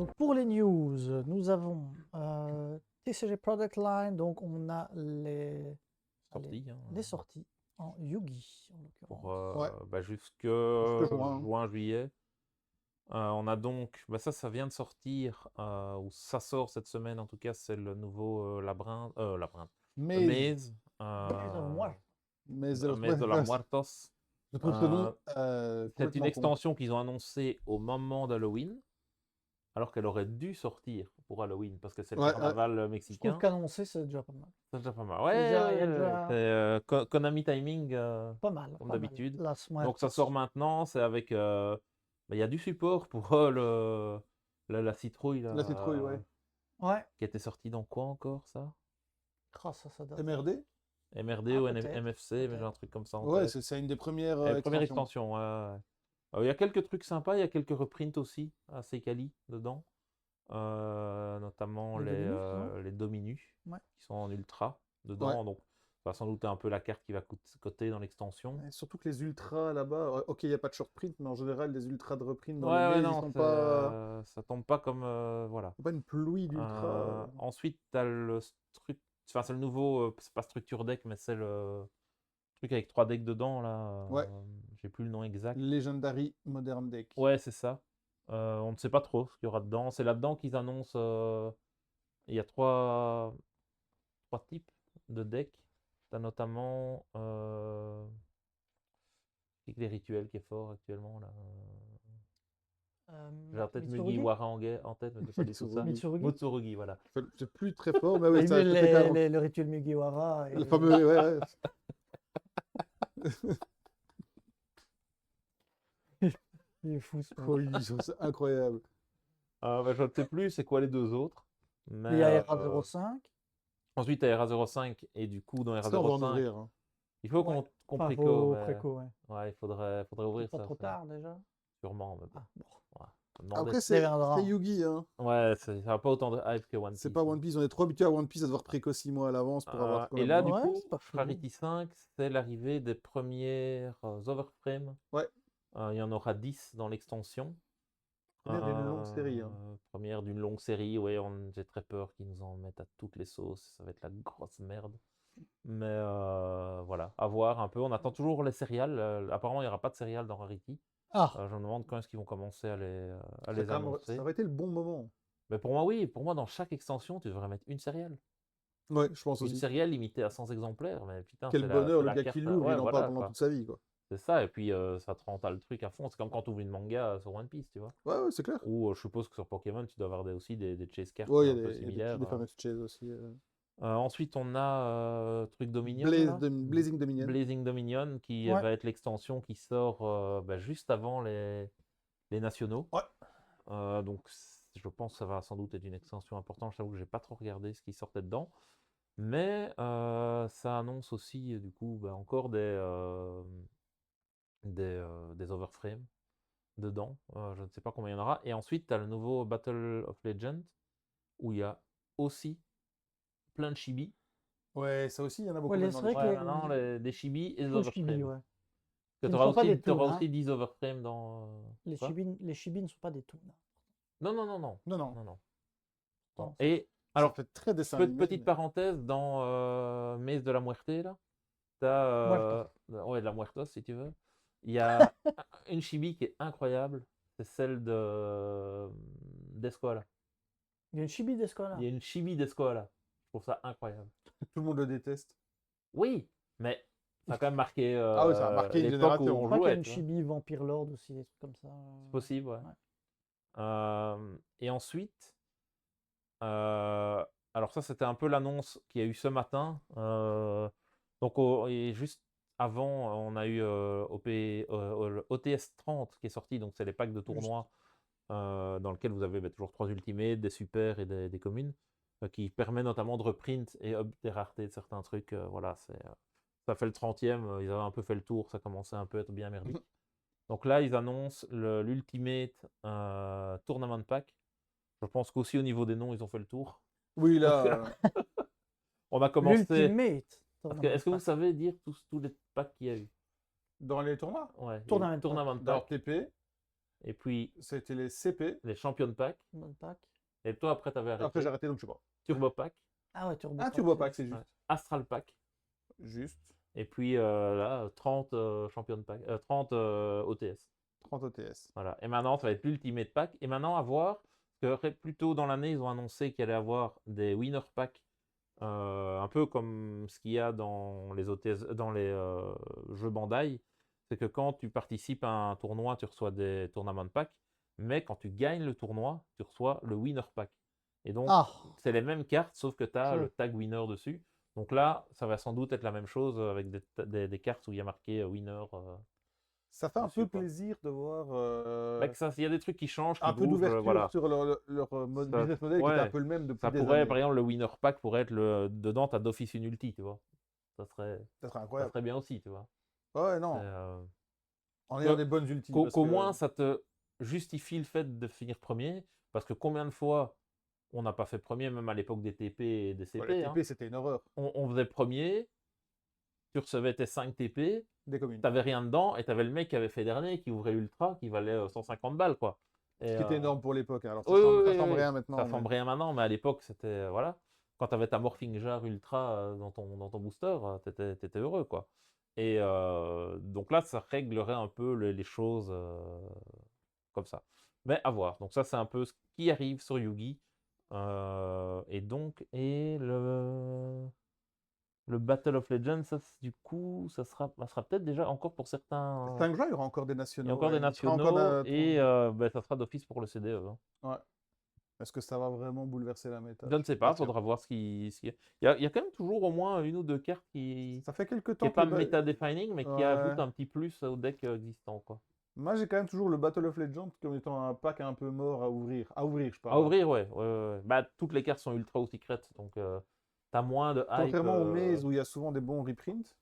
Donc pour les news, nous avons TCG Product Line, donc on a les sorties en Yugi en l'occurrence. pour jusque Jusque juin. juin, juillet. On a donc, ça vient de sortir, ou ça sort cette semaine en tout cas, c'est le nouveau labyrinthe, Maze. Maze of Maze de la Muertos. Je trouve ce nom C'est une complètement con. extension qu'ils ont annoncée au moment d'Halloween, alors qu'elle aurait dû sortir pour Halloween, parce que c'est le carnaval Je trouve mexicain. qu'annoncer c'est déjà pas mal. C'est déjà pas mal. Il y a déjà- c'est Konami Timing, Pas mal. comme pas mal. d'habitude. Las Donc ça Muertos. sort maintenant, c'est avec... il y a du support pour la citrouille, là, La citrouille, ouais. Ouais. qui était sortie dans quoi encore, ça? Ah, ça date. MRD. MRD Ah, ou peut-être, MFC, mais j'ai un peut-être. truc comme ça en Ouais, tête. c'est une des premières Première extensions. extension, ouais. Il y a quelques trucs sympas, il y a quelques reprints aussi, assez quali dedans. Notamment Les Dominus, non les Dominus, Ouais. qui sont en ultra dedans. Donc, ça va sans doute un peu la carte qui va coter dans l'extension. Et surtout que les ultras là-bas, ok, il n'y a pas de short print, mais en général, les ultras de reprint dans Ouais, les non, mails, ils sont pas. ça tombe pas comme. Voilà. C'est pas une pluie d'ultra. Ensuite, tu as le enfin, c'est le nouveau, c'est pas structure deck, mais c'est le truc avec 3 decks dedans, là. Ouais. J'ai plus le nom exact. Legendary Modern Deck. Ouais, c'est ça. On ne sait pas trop ce qu'il y aura dedans. C'est là-dedans qu'ils annoncent. Il y a trois types de decks. Tu as notamment les rituels qui est fort actuellement. Là. J'ai peut-être Mitsurugi Mugiwara en tête, mais c'est pas du tout ça. Mitsurugi. Mutsurugi, voilà. C'est plus très fort, mais oui, Et ça fait 40. le rituel Mugiwara. Le fameux, ouais. Il est fou ce mec. Oui, c'est incroyable. Je ne sais plus c'est quoi les deux autres. Mais, Il y a RA05. Ensuite, il y a RA05, et du coup, dans Ça, on va en RA05, ouvrir. Hein. il faut Ouais. qu'on Enfin, préco. préco, ouais. Ouais, il faudrait ouvrir C'est pas ça. trop tard déjà. Sûrement. Mais bon. Ah, bon. Ouais. Faut demander Après, si- c'est viendra. Yugi. Hein. Ouais, ça n'a pas autant de hype que One Piece. C'est pas One Piece. On est trop habitué à One Piece à devoir préco 6 mois à l'avance pour avoir. Et là, du du Ouais, coup, c'est pas fou. Rarity 5, c'est l'arrivée des premières Overframe. Ouais. Il y en aura 10 dans l'extension. Première d'une longue série. Hein. Première d'une longue série, ouais, j'ai très peur qu'ils nous en mettent à toutes les sauces. Ça va être la grosse merde. Mais voilà, à voir un peu. On attend toujours les céréales. Apparemment, il n'y aura pas de céréales dans Rarity. Ah, Je me demande quand est-ce qu'ils vont commencer à les Ça annoncer. aurait été le bon moment. Mais pour moi, oui. Pour moi, dans chaque extension, tu devrais mettre une céréale. Ouais, je pense Une aussi. céréale limitée à 100 exemplaires. Mais putain, Quel c'est bonheur, c'est le la gars carte. qui l'ouvre, Ouais, il en voilà, parle pendant quoi. toute sa vie. Quoi. C'est ça, et puis ça te rend le truc à fond. C'est comme quand tu ouvres une manga sur One Piece, tu vois. Ouais, c'est clair. Ou je suppose que sur Pokémon, tu dois avoir aussi des chase cards Ouais, un il peu y a similaires. des fameuses chaises aussi. Ensuite, on a truc Dominion. Blazing Dominion. Blazing Dominion, qui va être l'extension qui sort juste avant les nationaux. Ouais. Donc, je pense que ça va sans doute être une extension importante. Je t'avoue que j'ai pas trop regardé ce qui sortait dedans. Mais ça annonce aussi, du coup, encore des overframes dedans. Je ne sais pas combien il y en aura. Et ensuite, tu as le nouveau Battle of Legends, où il y a aussi plein de chibis. Ouais, ça aussi, il y en a beaucoup. Ouais, maintenant, c'est vrai que Maintenant, des chibis et des Full chibi, overframes. ouais. Tu Ils ne auras sont pas des toons, aussi hein. 10 overframes dans. Les quoi chibis ne sont pas des toons. Non. Non. Non, Et Ça alors, fait très dessin animé, petite mais- parenthèse, dans Maze de la Muerte, là, t'as. Ouais, de la Muertos, si tu veux. Il y a une chibi qui est incroyable. C'est celle d'Escola. Il y a une chibi d'Escola. Il y a une chibi d'Escola. Je trouve ça incroyable. Tout le monde le déteste. Oui, mais ça a quand même marqué, Ah oui, ça a marqué une l'époque où génération. on Je crois qu'il y a jouait. une tu vois. chibi Vampire Lord aussi, des trucs comme ça. C'est possible, ouais. Ouais. Et ensuite, alors ça, c'était un peu l'annonce qu'il y a eu ce matin. Donc, et juste avant, on a eu OTS 30 qui est sorti. Donc, c'est les packs de tournois dans lesquels vous avez toujours 3 ultimates, des super et des communes, qui permet notamment de reprint et up des raretés de certains trucs. Voilà, ça fait le 30e. Ils avaient un peu fait le tour. Ça commençait un peu à être bien merdique. Donc là, ils annoncent l'Ultimate Tournament Pack. Je pense qu'aussi au niveau des noms, ils ont fait le tour. Oui, là. On a commencé. L'Ultimate. Est-ce que vous savez dire tous les packs qu'il y a eu? Dans les tournois. Ouais, Tournament Tournament Dans Pack. TP. Et puis Ça a été les CP. les Champion Pack. Bonne pack. Et toi, après, tu avais arrêté. Après, j'ai arrêté, donc je sais pas. Turbo Pack. Ah ouais, Turbo Un Pack, Turbo Pack, c'est juste. Ouais. Astral Pack. Juste. Et puis là, 30 Champion Pack. 30 OTS. 30 OTS. Voilà. Et maintenant, ça va être l'Ultimate Pack. Et maintenant, à voir, parce que plus tôt dans l'année, ils ont annoncé qu'il allait avoir des Winner Pack, un peu comme ce qu'il y a dans les OTS, dans les jeux Bandai. C'est que quand tu participes à un tournoi, tu reçois des Tournament Pack. Mais quand tu gagnes le tournoi, tu reçois le Winner Pack. Et donc, Ah, c'est les mêmes cartes, sauf que tu as Cool. le tag Winner dessus. Donc là, ça va sans doute être la même chose avec des cartes où il y a marqué Winner. Ça fait un Dessus, peu quoi. plaisir de voir Bah, que ça, il y a des trucs qui changent, qui un peu bougent, d'ouverture voilà. sur leur mode Ça- business model qui ouais. était un peu le même depuis Ça des pourrait, années. par exemple, le Winner Pack pourrait être dedans, tu as d'office une ulti, tu vois. Ça serait, Ça serait ça incroyable. serait bien aussi, tu vois. Ouais, C'est, non. En ayant des bonnes ultis. parce qu'au que- moins, ça te justifie le fait de finir premier, parce que combien de fois on n'a pas fait premier, même à l'époque des TP et des Ouais, CP, les hein. TP, c'était une horreur. On faisait premier, tu recevais tes 5 TP, Des communes. t'avais rien dedans, et t'avais le mec qui avait fait dernier, qui ouvrait Ultra, qui valait 150 balles, quoi. Et, Ce qui était énorme pour l'époque. Hein. Alors, ça oui, semble, oui, ça oui, semble oui. rien maintenant. Ça mais- semble rien maintenant, mais à l'époque, c'était, voilà. Quand tu avais ta Morphing Jar Ultra dans ton booster, t'étais heureux, quoi. Et donc là, ça réglerait un peu les choses comme ça. Mais à voir. Donc ça, c'est un peu ce qui arrive sur Yugi. Et donc, le Battle of Legends, ça, du coup, ça sera peut-être déjà encore pour certains. 5 jours, il y aura encore des Il y a nationaux. encore ouais. des Il sera nationaux encore et ben, ça sera d'office pour le CDE, hein. Ouais. Est-ce que ça va vraiment bouleverser la méta? Je ne sais suis pas, sûr. faudra voir ce qu'il y a. Il y a quand même toujours au moins une ou deux cartes qui Ça fait quelques n'est temps pas que le méta-defining, mais qui Ouais. ajoute un petit plus au deck existant, quoi. Moi, j'ai quand même toujours le Battle of Legends comme étant un pack un peu mort à ouvrir. À ouvrir, je parle. À ouvrir, ouais. Bah, toutes les cartes sont ultra ou secret, donc t'as moins de hype. Contrairement aux Maze où il y a souvent des bons reprints,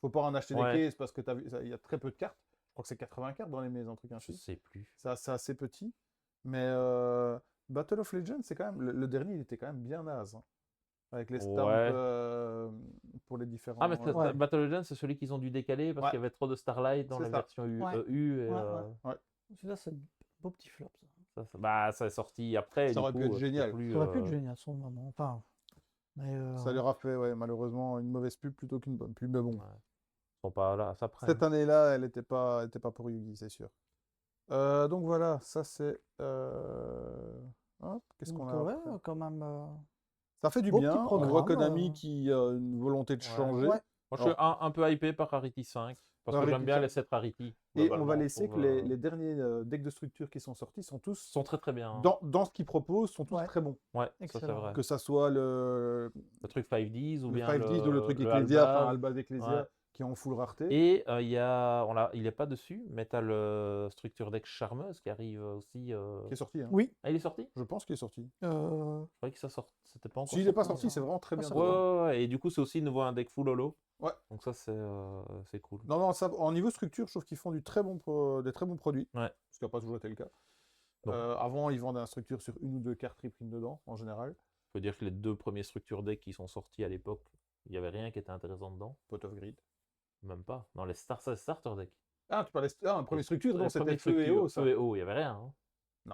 faut pas en acheter Ouais. des cases parce que il y a très peu de cartes. Je crois que c'est 80 cartes dans les Mazes, un truc Je ainsi. sais plus. C'est assez petit. Mais Battle of Legends, c'est quand même. Le dernier, il était quand même bien naze. Hein. Avec les stamps Ouais. pour les différents. Ah, mais Ouais. Battle Legends, c'est celui qu'ils ont dû décaler parce Ouais. qu'il y avait trop de Starlight dans C'est la ça. version U. Ouais. EU et, Ouais. Celui-là, c'est un beau petit flop. Ça, bah, ça est sorti après. et Ça du aurait pu coup, être c'était génial. plus, ça aurait pu être génial, son moment. Enfin, mais, Ça leur a fait, ouais, malheureusement, une mauvaise pub plutôt qu'une bonne pub. Mais bon, ouais. Ils sont pas là à ça près, cette hein. année-là, elle n'était pas pour Yugi, c'est sûr. Donc voilà, ça c'est. Qu'est-ce qu'on donc, a ouais, après quand même. Ça fait du beau bien. petit On voit programme, Konami qui a une volonté de Ouais. changer. Ouais. Moi, je suis un peu hypé par Rarity 5 parce que Rarity j'aime bien 5. les 7 Rarity. Et on globalement, va je laisser trouve, que les derniers decks de structure qui sont sortis sont tous, sont très très bien, hein. dans ce qu'ils proposent, sont tous Ouais. très bons. Ouais, ça c'est Excellent. vrai. Que ça soit le Le truc 5Ds ou bien 5Ds ou le truc Ecclesia, Albaz. enfin Albaz Ecclesia, Ouais. qui est en full rareté. Et il n'est pas dessus, mais tu as le structure deck Charmeuse qui arrive aussi. Qui est sorti. Hein. Oui. Ah, il est sorti? Je pense qu'il est sorti. Je croyais que ça sortait. C'était pas encore S'il n'est pas sorti, sorti, c'est vraiment très Pas bien. sorti. Ouais, dedans. ouais, ouais. Et du coup, c'est aussi nouveau un deck full holo. Ouais. Donc ça, c'est cool. Non, non, ça, en niveau structure, je trouve qu'ils font des très bons produits. Ouais. Ce qui n'a pas toujours été le cas. Non. Avant, ils vendaient un structure sur une ou deux cartes reprint dedans, en général. Je peux dire que les 2 premiers structure decks qui sont sortis à l'époque, il n'y avait rien qui était intéressant dedans. Pot of Grid. Même pas. Dans les starter decks. Ah, tu parlais. Ah, un premier structure, non, Les c'était premiers Feu et structures, Eau, ça. Feu et Eau, il n'y avait rien, hein.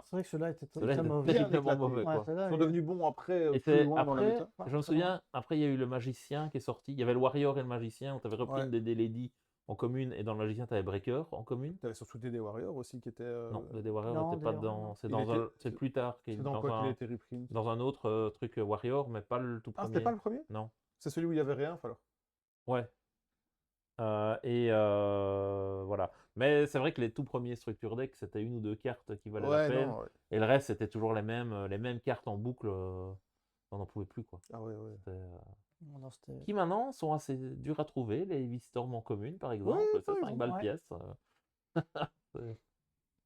C'est vrai que celui-là était Celui-là très était mauvais. terriblement éclaté. mauvais, Ouais, quoi. celui-là, Ils sont il- devenus bons après, Et plus c'est loin dans la après, méta. Ouais, je me très souviens, après il y a eu le magicien qui est sorti. Il y avait le warrior et le magicien où tu avais repris Ouais. des Lady en commune et dans le magicien tu avais breaker en commune. Tu avais surtout des Warriors aussi qui étaient. Non, le des warriors non, n'était pas des Warriors, dedans. non. C'est Il dans était- c'est plus tard qu'il C'est dans quoi qu'il a été reprint dans un autre truc warrior, mais pas le tout Ah, premier. c'était pas le premier Non. C'est celui où il n'y avait rien, alors. Ouais. Voilà. Mais c'est vrai que les tout premiers structure deck, c'était une ou deux cartes qui valaient la Ouais, peine. non, ouais. Et le reste, c'était toujours les mêmes cartes en boucle. On n'en pouvait plus, quoi. Ah, ouais, ouais. C'était, Non, c'était- qui maintenant sont assez durs à trouver, les Heavy Storm en commune par exemple, Ouais, c'est par 5 exemple, balles ouais. pièce.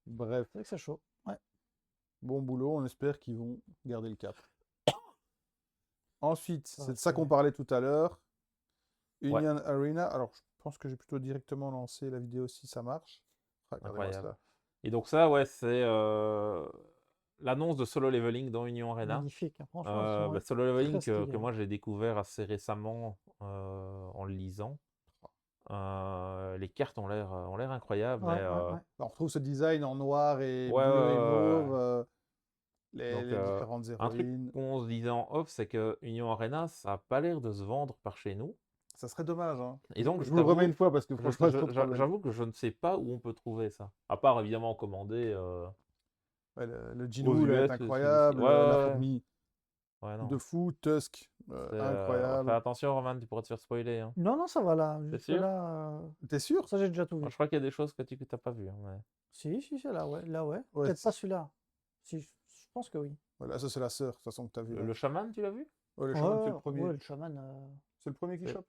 Bref, C'est vrai que c'est chaud. Ouais. bon boulot, on espère qu'ils vont garder le cap. Ensuite, Ça, c'est de ça c'est- qu'on parlait tout à l'heure. Ouais. Union Arena. Alors, je pense que j'ai plutôt directement lancé la vidéo si ça marche. Regardez-moi Incroyable. ça. Et donc ça, ouais, c'est l'annonce de Solo Leveling dans Union Arena. Magnifique, hein, franchement. ils sont Solo Leveling très que stylés. moi j'ai découvert assez récemment en le lisant. les cartes ont l'air incroyables. Ouais, mais, ouais, ouais. On retrouve ce design en noir et Ouais, bleu ouais, et ouais, mauve, ouais. les, Donc, les différentes un truc héroïnes. qu'on se disait en off, c'est que Union Arena, ça n'a pas l'air de se vendre par chez nous. Ça serait dommage. Hein. Et donc, Je vous le remets une fois parce que je- franchement, c'est trop de je- problème. j'avoue que je ne sais pas où on peut trouver ça. À part évidemment commander Ouais, le aux Jinwoo là, est US. incroyable, Ouais, la ouais, famille ouais, de non. fou, Tusk, Fais incroyable. attention, Roman, tu pourrais te faire spoiler. Hein. Non, non, ça va là. T'es Juste sûr? là, T'es sûr? ça j'ai déjà tout Moi, vu. je crois qu'il y a des choses que tu n'as pas vues. Hein, Si, si, c'est là, ouais. Là, ouais. Ouais, Peut-être pas celui-là. Si, je pense que oui. Voilà, ça c'est la sœur, de toute façon, que t'as vu. Là. Le chaman, tu l'as vu? Ouais, le Ouais, chaman, c'est le premier. ouais, le chaman. C'est le premier qui C'est- chope.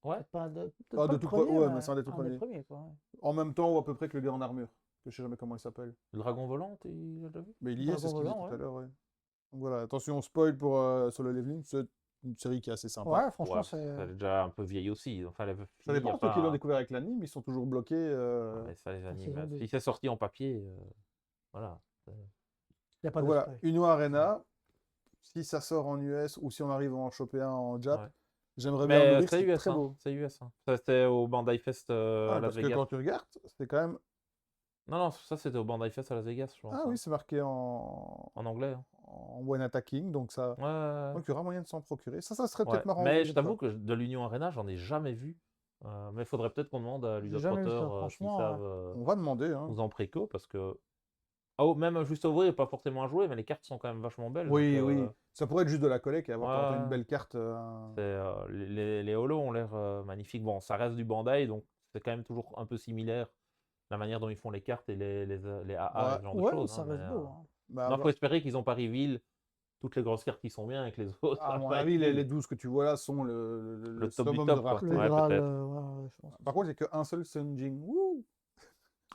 Ouais. Peut-être pas, peut-être Ah, pas de le tout premier, ouais, mais c'est un des tout des premiers. premiers, quoi. Ouais. En même temps, ou à peu près que le gars en armure. Que je sais jamais comment il s'appelle. Le dragon volant, tu l'as déjà vu? Mais il y est, c'est Dragon ce qu'il dit volant, tout à ouais. l'heure, ouais. Donc voilà, attention, spoil pour Solo Leveling, c'est une série qui est assez sympa. Ouais, franchement, Ouais, c'est. elle est déjà un peu vieille aussi. Enfin, elle est Ça finie, dépend y a de ceux qui l'ont pas... découvert avec l'anime, ils sont toujours bloqués. Ouais, ça, les la animes. saison deux. Si c'est sorti en papier, voilà. Il n'y a pas Donc de voilà, spoil. Uno Arena, si ça sort en US ou si on arrive à en choper un en Jap, Ouais. j'aimerais bien en Mais ouvrir, c'est c'est US, très hein. beau. C'est US. Hein. Ça, c'était au Bandai Fest Ah, à Las parce que Vegas. quand tu regardes, c'est quand même. Non, non, ça c'était au Bandai Fest à Las Vegas, je pense. Ah hein. oui, c'est marqué en, En anglais. Hein. en one attacking, donc ça. Ouais, ouais, Donc il y aura moyen de s'en procurer. Ça serait ouais. peut-être marrant. à Mais ouvrir je une t'avoue fois. que de l'Union Arena, j'en ai jamais vu. Mais il faudrait peut-être qu'on demande à J'ai jamais vu ça, Ludoproteur s'ils franchement. savent On va demander. Hein. nous en préco, parce que. Oh, même juste ouvrir, pas forcément à jouer, mais les cartes sont quand même vachement belles. Oui, donc, oui. Ça pourrait être juste de la collecte et avoir ouais. une belle carte. Les holos ont l'air magnifiques. Bon, ça reste du Bandai, donc c'est quand même toujours un peu similaire la manière dont ils font les cartes et les AA et ce genre de Ouais, choses. ça hein, reste mais, beau. Hein. Bah, non, faut espérer qu'ils n'ont pas reveal toutes les grosses cartes qui sont bien avec les autres. à ça mon va avis, être les nul. 12 que tu vois là sont Le top du summum top, de quoi. rareté. Le Ouais, Graal, peut-être. ouais, je pense. Par contre, il n'y a qu'un seul Sunjing. Wouh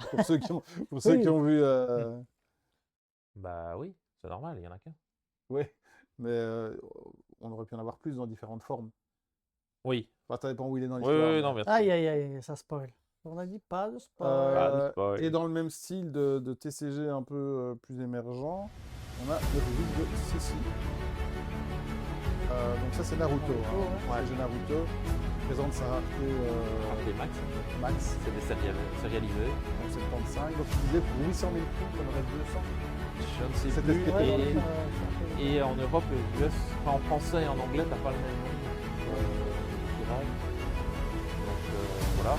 pour ceux qui ont, pour ceux qui Oui. ont vu. Bah oui, c'est normal, il y en a qu'un. Oui, mais on aurait pu en avoir plus dans différentes formes. Oui, Enfin, ça dépend où il est dans oui, l'histoire. oui, mais- non, bien sûr. Aïe, aïe, aïe, ça spoil. On a dit pas de spoil. Pas de spoil. Et dans le même style de TCG un peu plus émergent, on a le release de Sissi. Donc ça c'est Naruto. Naruto, Hein. TCG Naruto présente sa rareté Les max, max, c'est des sérialisés. donc 75. Donc il disait pour 800 000 points, on aurait 200. Je ne sais C'était plus. ce qui était Ouais, dans donc, Et en Europe, les US, enfin, en français et en anglais, t'as pas le même nom. Tirage. Donc voilà.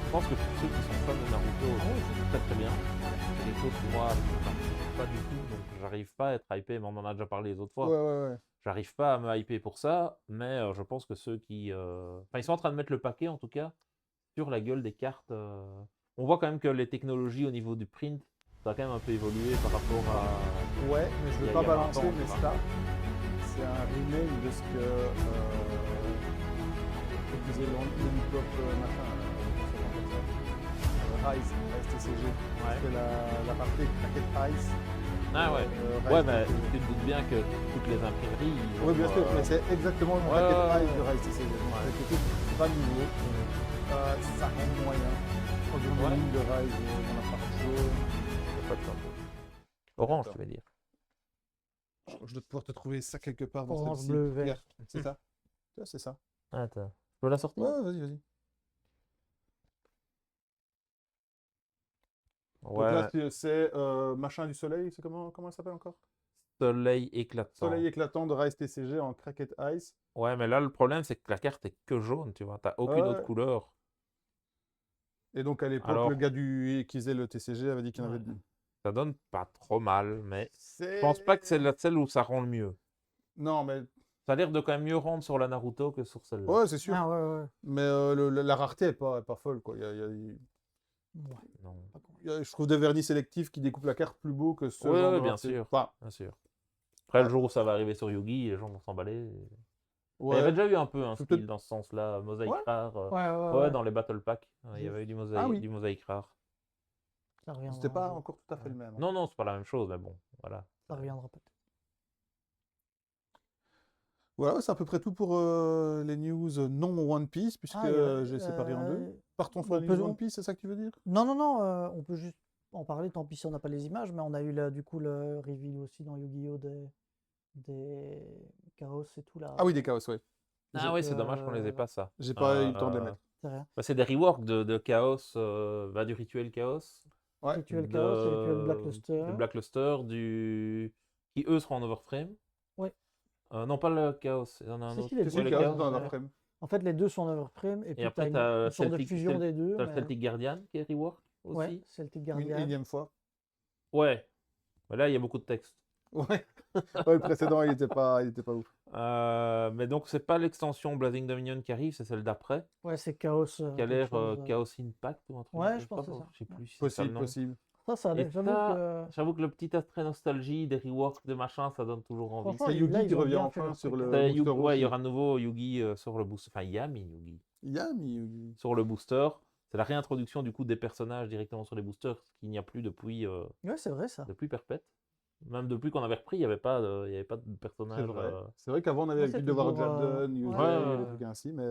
Je pense que pour ceux qui sont fans de Naruto, c'est très très bien. C'est quelque chose que moi, je ne participe pas du tout, donc j'arrive pas à être hypé, mais on en a déjà parlé les autres fois. Ouais. J'arrive pas à me hyper pour ça, mais je pense que ceux qui... Enfin, ils sont en train de mettre le paquet, en tout cas, sur la gueule des cartes. On voit quand même que les technologies au niveau du print, ça a quand même un peu évolué par rapport à... Ouais, mais je Il y veux a- pas il y a 20 balancer ans, mes tu vois. stats. C'est un remake de ce que faisait l'Unipop machin. Rise TCG. C'était la partie Cracket Ice. Ah ouais. Rise Ouais, mais TCG. tu te doutes bien que toutes les imprimeries... ils Oui, ont, bien sûr, mais c'est exactement le ouais, Cracket ouais, Ice de ouais. Rise TCG. Donc c'est pas nouveau. Ça rend moyen. Quand on Ouais. a une ligne de Rise dans la partie jaune, Pas de temps. Orange, tu veux dire. je dois pouvoir te trouver ça quelque part dans Orange, celle-ci. bleu, vert. Regarde, c'est ça. Tu vois, c'est ça. Attends. Je peux la sortir? Ouais, vas-y. Donc Ouais, là, c'est machin du soleil, c'est comment ça s'appelle encore? soleil éclatant. Soleil éclatant de Rise TCG en Cracket Ice. Ouais, mais là, le problème, c'est que la carte est que jaune, tu vois. T'as aucune Ouais. autre couleur. Et donc à l'époque, Alors- le gars qui faisait le TCG avait dit qu'il y en avait Ouais. deux. Ça donne pas trop mal, mais C'est... je pense pas que c'est celle où ça rend le mieux. Non, mais... Ça a l'air de quand même mieux rendre sur la Naruto que sur celle-là. Ouais, c'est sûr. Ah ouais. Mais la rareté est pas folle, quoi. Ouais, Non. pas con. Je trouve des vernis sélectifs qui découpent la carte plus beau que ce Ouais, genre ouais, de bien rareté. sûr. Enfin, Bien sûr. Après, le jour où ça va arriver sur Yugi, les gens vont s'emballer. Mais il y ouais. avait déjà eu un peu un C'est style peut-être- dans ce sens-là. Mosaïque Ouais. rare. Ouais. Dans les Battle Pack. Il y avait eu du Ah oui. mosaïque rare. Ça reviendra. C'était pas un jour. encore tout à fait le même. Non, non, c'est pas la même chose, mais bon, voilà. Ça reviendra peut-être. Voilà, c'est à peu près tout pour les news non One Piece, puisque j'ai séparé en deux. Partons sur on les peut- news One Piece, c'est ça que tu veux dire? Non, on peut juste en parler, tant pis si on n'a pas les images, mais on a eu du coup le reveal aussi dans Yu-Gi-Oh! Des Chaos et tout là. Ah oui, des chaos, ouais. Ah oui, c'est dommage qu'on les ait pas, ça. J'ai pas eu le temps de les mettre. sais rien. Bah, c'est des reworks de Chaos, du Rituel Chaos, Ouais. Rituel Chaos, et Rituel Blackluster. de Blackluster, qui eux seront en Overframe. Ouais. Non, pas le Chaos, il y en a un Si, autre. si, les Que deux. c'est le le chaos Chaos, dans ouais. Overframe. En fait, les deux sont en Overframe, et Et puis après, tu tu as as une sorte de fusion des deux. le mais, Celtic Guardian qui est rework aussi. ouais, Celtic Une Guardian. énième fois. Ouais. Mais là, il y a beaucoup de texte. Ouais. Ouais, le précédent, il était pas ouf. Mais donc, c'est pas l'extension Blazing Dominion qui arrive, c'est celle d'après, Ouais, c'est Chaos. qui a quelque l'air chose. Chaos Impact ou un truc. Ouais, je pense que c'est ça. Je sais plus si c'est ça Possible, le nom. possible. Ça a Et l'air. J'avoue ça, que. j'avoue que le petit attrait nostalgie, des reworks, des machins, ça donne toujours envie. Franchement, C'est là, Yugi qui ils ont revient bien fait enfin leur sur truc, le hein. Ouais, booster il y aussi. aura un nouveau Yugi sur le booster. Enfin, Yami Yugi Yami Yugi. sur le booster. C'est la réintroduction du coup des personnages directement sur les boosters, ce qu'il n'y a plus depuis Ouais, c'est vrai ça. perpète. Même depuis qu'on avait repris, il n'y avait pas de C'est personnages. vrai. C'est vrai qu'avant, on avait Ouais, l'habitude c'est de voir toujours, Jadon, Yuzei, ouais. des trucs ainsi, mais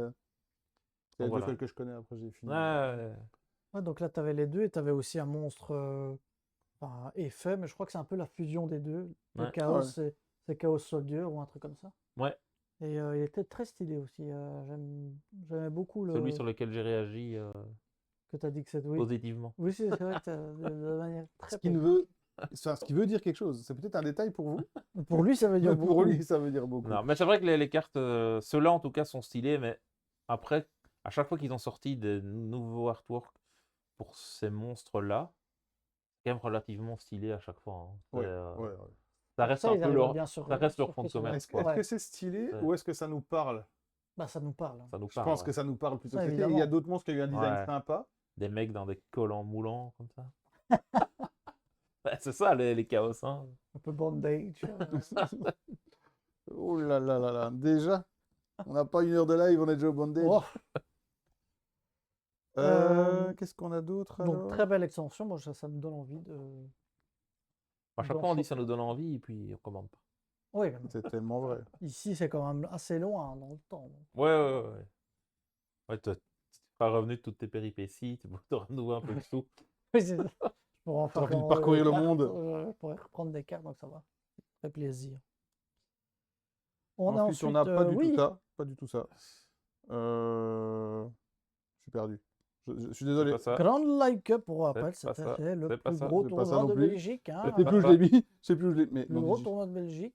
c'est les deux voilà. seuls que je connais. Après, j'ai fini. Ouais. Ouais, donc là, tu avais les deux, et tu avais aussi un monstre effet, mais je crois que c'est un peu la fusion des deux. Le Ouais. Chaos, Ouais. c'est Chaos Soldier ou un truc comme ça. Ouais. Et il était très stylé aussi. J'aimais beaucoup Celui sur lequel j'ai réagi que tu as dit que c'était. Oui, positivement. oui c'est vrai que de manière très Ce qui ne veut... ce qui veut dire quelque chose. C'est peut-être un détail pour vous. Pour lui, ça veut dire Mais beaucoup. pour lui, ça veut dire beaucoup. Non, mais c'est vrai que les cartes, ceux-là en tout cas sont stylés, mais après, à chaque fois qu'ils ont sorti des nouveaux artworks pour ces monstres-là, c'est quand même relativement stylé à chaque fois. Hein. Ouais, C'est, ouais. ça reste Ça, un ils peu arrivent leur, bien ça reste leur fond de commerce. Est-ce quoi. que c'est stylé Ouais. ou est-ce que ça nous parle? Bah, ça nous parle. Ça nous Je parle. pense ouais. que ça nous parle plutôt Ça, que stylé. Il y a évidemment. d'autres monstres qui ont eu un design Ouais. sympa. Des mecs dans des collants moulants comme ça. Ouais, c'est ça les chaos. Hein. Un peu bondage. Oh là là là là. Déjà, on n'a pas une heure de live, on est déjà au bondage. Oh, Qu'est-ce qu'on a d'autre donc, alors? très belle extension. Bon, ça me donne envie de. À chaque d'en fois on dit choper. ça nous donne envie et puis on commande pas. Oui, C'est tellement vrai. ici, c'est quand même assez loin dans le temps. donc. Ouais. Ouais, tu seras revenu de toutes tes péripéties, tu pourras te renouveler un peu le tout. Oui, c'est ça. Je pourrais en faire envie de dans parcourir les le monde. cartes, je pourrais reprendre des cartes, donc ça va. Ça fait plaisir. On a Ensuite, on n'a ensuite, pas du oui, tout ça. Pas du tout ça. Je suis perdu. Je suis désolé. C'est pas ça. Grand Light Cup, pour rappel, C'est pas ça. c'était le C'est pas plus ça. gros C'est pas ça tournoi non de plus. Belgique. Hein, Je sais pas plus où je ça. l'ai mis. Je sais plus où je l'ai. Mais le plus non, gros dis- tournoi de Belgique.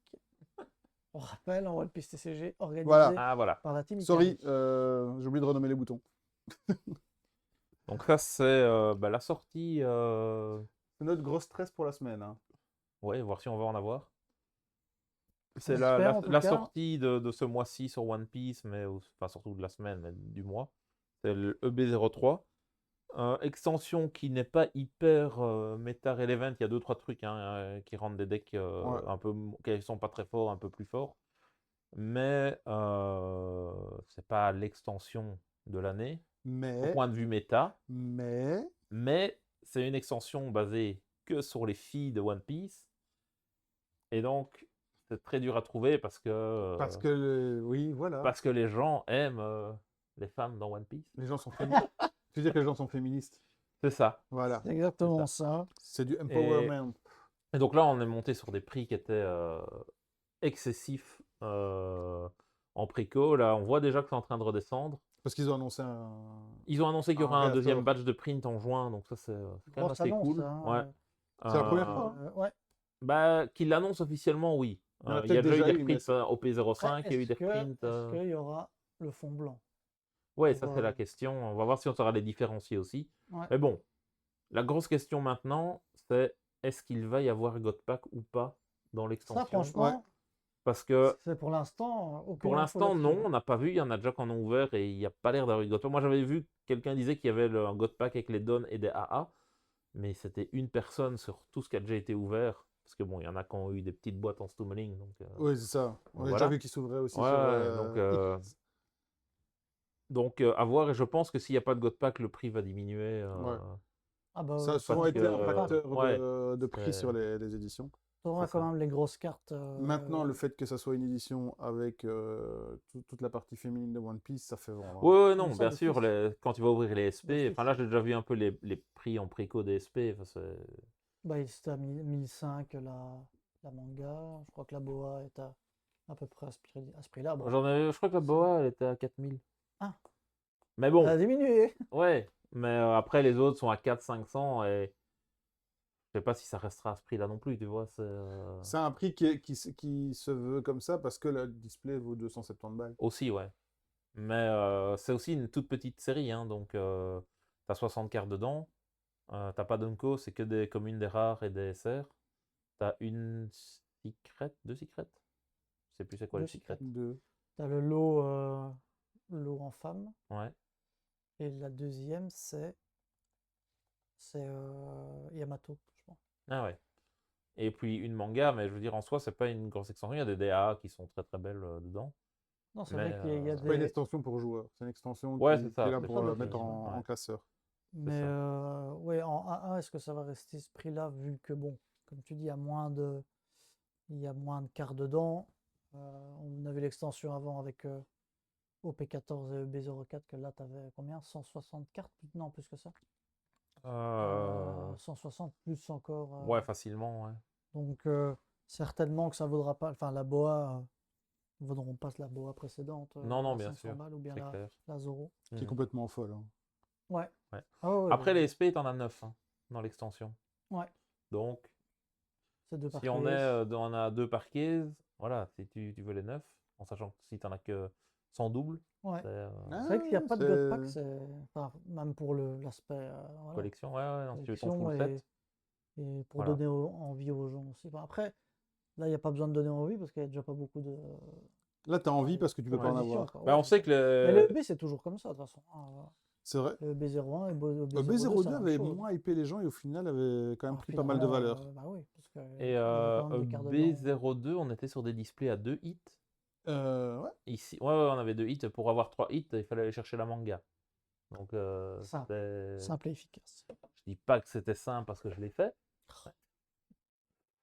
On rappelle, en World PCCG, organisé Voilà. Ah voilà. par la team Sorry, Icari. j'ai oublié de renommer les boutons. Donc ça c'est la sortie. C'est notre gros stress pour la semaine. Hein. Ouais, voir si on va en avoir. C'est On espère, en tout la cas. sortie de ce mois-ci sur One Piece, mais enfin surtout de la semaine, mais du mois. C'est le EB03. Extension qui n'est pas hyper méta relevant. Il y a 2-3 trucs qui rendent des decks Ouais. un peu qui sont pas très forts, un peu plus forts. Mais c'est pas l'extension de l'année au Mais, point de vue méta. mais, Mais c'est une extension basée que sur les filles de One Piece. Et donc, c'est très dur à trouver parce que, oui, voilà. parce que les gens aiment les femmes dans One Piece. Les gens sont féministes. Tu veux dire que les gens sont féministes? C'est ça. Voilà. C'est exactement ça. C'est du empowerment. Et donc là, on est monté sur des prix qui étaient excessifs en préco. Là, on voit déjà que c'est en train de redescendre. Parce qu'ils ont annoncé un. Ils ont annoncé qu'il y aura un réacteur. deuxième batch de print en juin, donc ça, c'est quand même Grosse assez annonce, cool. hein, Ouais. C'est la première fois, ouais. Bah, qu'ils l'annoncent officiellement, oui. Il y en a Il y a peut-être déjà eu déjà des eu, mais reprints au P05, Après, il y a eu des reprints. est-ce qu'il y aura le fond blanc? Ouais, On ça va- c'est la question. On va voir si on saura les différencier aussi. Ouais. Mais bon, la grosse question maintenant, c'est est-ce qu'il va y avoir Godpack ou pas dans Ça, l'extension? franchement, Ouais. Parce que c'est pour l'instant aucune pour info l'instant, là-dessus, non, hein. on n'a pas vu. Il y en a déjà qui en ont ouvert et il n'y a pas l'air d'avoir eu de Godpack. Moi, j'avais vu quelqu'un disait qu'il y avait un Godpack avec les Dons et des AA, mais c'était une personne sur tout ce qui a déjà été ouvert. Parce que bon, il y en a qui ont eu des petites boîtes en stummeling. Donc, Oui, c'est ça. On a voilà. déjà vu qu'ils s'ouvraient aussi Ouais, sur. donc à voir. Et je pense que s'il n'y a pas de Godpack, le prix va diminuer. Ouais. Ah bah, Ça a souvent parce été un que, facteur ouais, de prix c'est- sur les éditions. tu auras c'est quand ça. même les grosses cartes. Maintenant, le fait que ça soit une édition avec toute la partie féminine de One Piece, ça fait vendre. Hein. Ouais, non, Mais ça, bien de sûr, fixe. quand tu vas ouvrir les SP, De enfin là j'ai déjà vu un peu les prix en préco des SP. Enfin, Bah, c'était à 1005 la manga. Je crois que la boa est à peu près à ce prix-là. Bon. je crois que la Boa elle était à 4000. Ah. Mais bon, Ça a diminué. ouais. Mais après, les autres sont à 400-500 et je sais pas si ça restera à ce prix-là non plus, tu vois. C'est un prix qui se veut comme ça parce que le display vaut 270 balles. Aussi, ouais. Mais c'est aussi une toute petite série, hein, donc t'as 60 cartes dedans. T'as pas d'Unco, c'est que des communes, des rares et des SR. T'as une secret, deux secrets. Je sais plus c'est quoi Deux le secret. Deux. T'as le lot en femme. Ouais. Et la deuxième, c'est Yamato, je crois. Ah ouais. Et puis une manga, mais je veux dire en soi, c'est pas une grosse extension. Il y a des DA qui sont très très belles dedans. Non, c'est Mais vrai qu'il y a C'est pas une des. extension pour joueurs, c'est une extension ouais, qui c'est est ça. là c'est pour ça, mettre d'office, en ouais. classeur. Mais ça. ouais, en 1-1, est-ce que ça va rester ce prix-là, vu que, bon, comme tu dis, il y a moins de cartes dedans. On avait l'extension avant avec OP14 et EB04, que là, tu avais combien? 160 cartes? Non, plus que ça. Euh, 160 plus encore. Ouais, facilement, ouais. Donc, certainement que ça vaudra pas. Enfin, la boa ne vaudront pas la boa précédente, Non, non, à bien 500 sûr. balles, ou bien C'est clair. la Zoro. Qui est Mhm. complètement folle. Hein. Ouais. Ouais. Ah ouais, Après, les SP, t'en as 9 hein, dans l'extension. ouais, Donc, c'est deux par si on case. on a 2 par case, voilà, si tu veux les 9, en sachant que si t'en as que 100 doubles, Ouais. c'est C'est vrai qu'il n'y a Ah, pas de God Pack, enfin, même pour l'aspect voilà, collection. Ouais, ouais, non, si tu veux ton collection full set. et pour Voilà. donner envie aux gens aussi. Enfin, après, là, il n'y a pas besoin de donner envie parce qu'il n'y a déjà pas beaucoup de Là, t'as envie parce que tu peux pas en propositions, avoir. quoi. Bah, Ouais, on c'est sait ça. que Mais le EB, c'est toujours comme ça, de toute façon. C'est vrai. Le EB01 et le EB02, c'est B02 la même avait chose. moins hypé les gens et au final avait quand même Alors, pris pas mal de finalement, valeur. bah oui, parce qu'il et y avait quand même des cartes dedans. B02, on était sur des displays à 2 hits. Ouais. Ici, ouais, on avait 2 hits. Pour avoir 3 hits, il fallait aller chercher la manga. Donc, Simple, simple et efficace. je dis pas que c'était simple parce que je l'ai fait.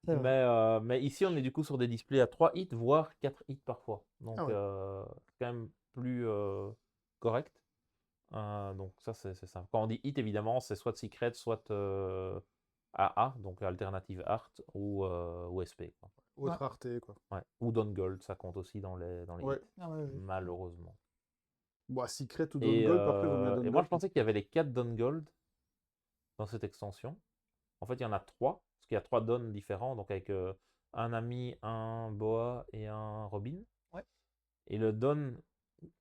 C'est vrai. Mais ici, on est du coup sur des displays à 3 hits, voire 4 hits parfois. Donc, Ah ouais. c'est quand même plus correct. Donc, ça, c'est ça. Quand on dit hit, évidemment, c'est soit Secret, soit AA, donc Alternative Art, ou SP. Quoi. Autre Ouais. rareté, quoi. Ouais. Ou Don Gold, ça compte aussi dans les Ouais. hits, Ah ouais, oui. malheureusement. Bon, Secret ou Don Et, Gold, parfois, il vaut mieux Don et moi, Gold je pensais qu'il y avait les 4 Don Gold dans cette extension. En fait, il y en a 3, parce qu'il y a 3 Don différents, donc avec un ami, un Boa et un Robin. Ouais. Et le Don,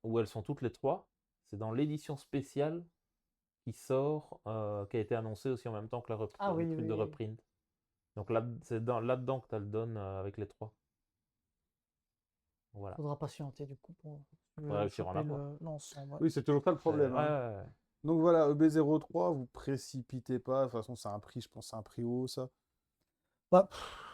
où elles sont toutes les 3, c'est dans l'édition spéciale qui sort, qui a été annoncée aussi en même temps que le truc de reprint. Donc là, c'est là-dedans que tu as le Don avec les 3. Voilà. Faudra patienter du coup pour Réussir à en choper avoir. l'ensemble. Ouais. Oui, c'est toujours ça le problème. Ouais, Hein. ouais. Donc voilà, EB03, vous précipitez pas. De toute façon, c'est un prix, je pense, c'est un prix haut, ça. Bah,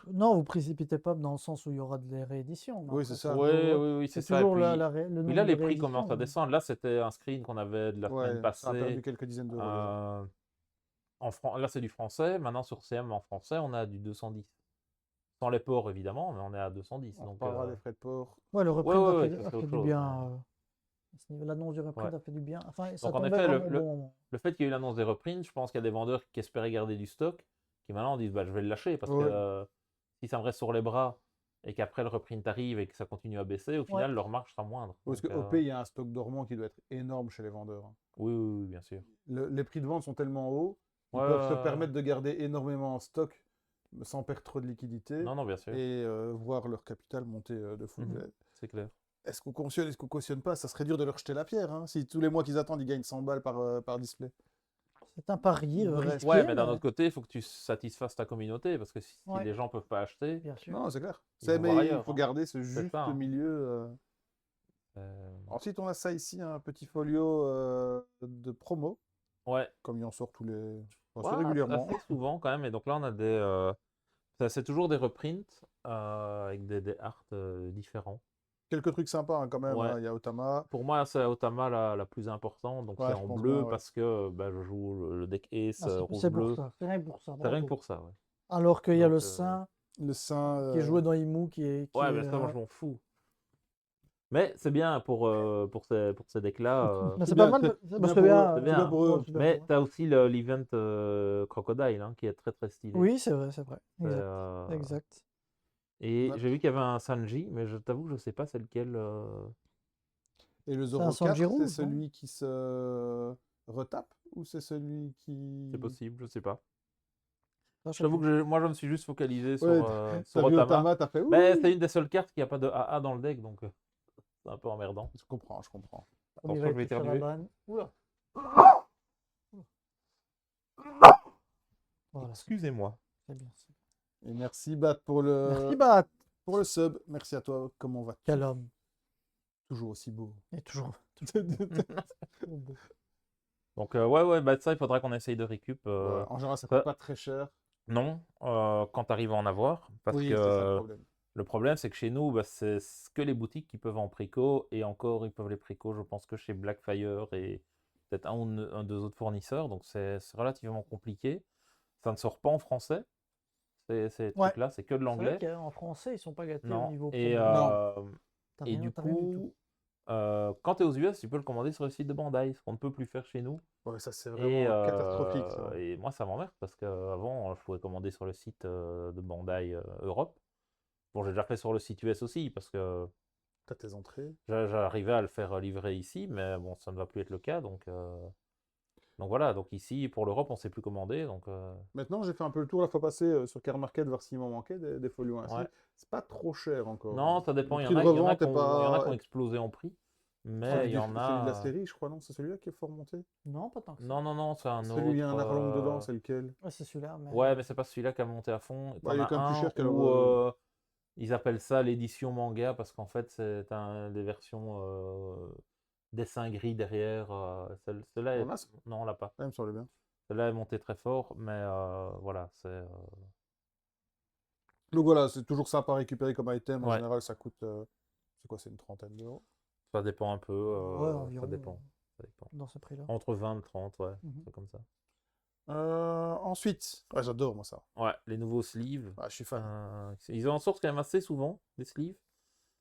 non, vous précipitez pas dans le sens où il y aura des rééditions. Mais Oui, après, c'est ça. Oui, c'est ça. Et toujours puis, le puis nombre là, de les prix rééditions. commencent à descendre. Là, c'était un screen qu'on avait de la semaine Ouais, ça a perdu passée. quelques dizaines d'euros. Déjà. Là, c'est du français. Maintenant, sur CM en français, on a du 210. Sans les ports, évidemment, mais on est à 210. On Donc, reparlera des frais de port. Ouais, le reprint ouais, a ça, c'est fait autre du chose. bien. À ce niveau, l'annonce du reprint Ouais. a fait du bien. Enfin, ça Donc, en tombait effet, vraiment au bon moment. le fait qu'il y ait eu l'annonce des reprints, je pense qu'il y a des vendeurs qui espéraient garder du stock, qui maintenant disent bah, je vais le lâcher parce Ouais. que si ça me reste sur les bras et qu'après le reprint arrive et que ça continue à baisser, au final, leur marge sera moindre. Parce Donc, que OP, il y a un stock dormant qui doit être énorme chez les vendeurs. Hein. oui, bien sûr. Les prix de vente sont tellement hauts, ils Ouais, peuvent se permettre de garder énormément en stock sans perdre trop de liquidité Non, bien sûr. et voir leur capital monter de fou. C'est clair. Est-ce qu'on cautionne, est-ce qu'on cautionne pas? Ça serait dur de leur jeter la pierre. Hein, si tous les mois qu'ils attendent, ils gagnent 100 balles par display. C'est un pari Bref. risqué. Ouais, mais d'un autre côté, il faut que tu satisfasses ta communauté parce que si les gens peuvent pas acheter, bien sûr. Non, c'est clair. Ils vont voir Mais il ailleurs, faut hein. garder ce juste ça, hein. milieu. Ensuite, on a ça ici, un petit folio de promo, ouais. comme il en sort tous les... assez Ouais, régulièrement. assez souvent quand même. Et donc là, on a des. C'est toujours des reprints avec des arts différents. Quelques trucs sympas hein, quand même. Ouais. Hein. Il y a Otama. Pour moi, c'est Otama la plus importante. Donc Ouais, c'est je en pense bleu bien, ouais. parce que je joue le deck Ace rouge C'est bleu. pour ça. C'est rien que pour ça. C'est rien que bravo. pour ça, ouais. Alors qu'il y a Donc, le sein Le sein. qui est joué dans Imu qui est. Ouais, mais ça, moi, je m'en fous. Mais c'est bien pour ces decks-là. Mais c'est c'est pas bien, mal c'est parce bien que pour eux, bien. c'est bien pour eux. Mais tu as aussi l'event Crocodile hein, qui est très très stylé. Oui, c'est vrai, c'est vrai. C'est, Exact. Et Ouais. j'ai vu qu'il y avait un Sanji, mais je t'avoue, je sais pas c'est lequel. Et le un Zoro 4, Sanji rouge, c'est non? celui qui se retape ou c'est celui qui... C'est possible, je sais pas. Ah, je Je sais t'avoue plus. que moi, je me suis juste focalisé Ouais, sur t'as vu Otama. Otama, t'as fait Mais ouh. c'est une des seules cartes qui a pas de AA dans le deck, donc c'est un peu emmerdant. Je comprends, je comprends. On y Attention, va je vais être sur la éternuer. banne. Oula. Voilà, Excusez-moi. c'est bien. Et merci Bat Merci, Bat. pour le sub. Merci à toi. Comment vas-tu? Quel homme. Toujours aussi beau. Et toujours beau. Donc, ouais, bah, ça, il faudra qu'on essaye de récup. Ouais, en général, ça ça- coûte pas très cher. Non, quand tu arrives à en avoir. Parce Oui, que c'est ça le problème. le problème, c'est que chez nous, bah, c'est que les boutiques qui peuvent en préco. Et encore, ils peuvent les préco, je pense que chez Blackfire et peut-être un, deux autres fournisseurs. Donc, c'est relativement compliqué. Ça ne sort pas en français. Ces Ouais. trucs-là, c'est que de C'est vrai l'anglais. qu'en français, ils sont pas gâtés au Non. niveau Et, promo. Non. T'as et rien, du t'as rien du tout. coup, quand tu es aux US, tu peux le commander sur le site de Bandai, ce qu'on ne peut plus faire chez nous. Ouais, ça c'est Et, vraiment catastrophique. Ça. et moi, ça m'emmerde parce qu'avant, je pouvais commander sur le site de Bandai Europe. Bon, j'ai déjà fait sur le site US aussi parce que T'as tes entrées. j'arrivais à le faire livrer ici, mais bon, ça ne va plus être le cas. Donc voilà, donc ici, pour l'Europe, on ne sait plus commander. Donc, Maintenant, j'ai fait un peu le tour la fois passée sur Car Market, voir s'il m'en manquait des folios ainsi. ouais. C'est pas trop cher encore. Non, Hein. ça dépend. Le Il y prix en de a, il y en a revente qui est ont, il y en a qui pas. ont explosé en prix, mais Celui, il y en celui de la a. série, je crois, non? C'est celui-là qui est fort monté? Non, pas tant que ça. Non, c'est un Celui où il y a un autre. Arlong dedans, c'est lequel? Ouais, c'est celui-là. Mais... Ouais, mais c'est pas celui-là qui a monté à fond. Bah, T'en il est as quand même plus un cher que où le. ils appellent ça l'édition manga parce qu'en fait, c'est des versions dessin gris derrière. Celle-là, On a ça? non, on l'a pas. Ouais, il me semblait bien. Celle-là est montée très fort, mais voilà, c'est. Donc voilà, c'est toujours sympa à récupérer comme item. En Ouais, général, ça coûte. C'est quoi? C'est une trentaine d'euros. ça dépend un peu. Ouais, Ça environ. dépend. Ça dépend. Dans ce prix-là. Entre 20 et 30, ouais, Mhm. c'est comme ça. Ensuite, ouais, j'adore moi ça. Ouais, les nouveaux sleeves. Ah, je suis fan. Ils en sortent quand même assez souvent, des sleeves.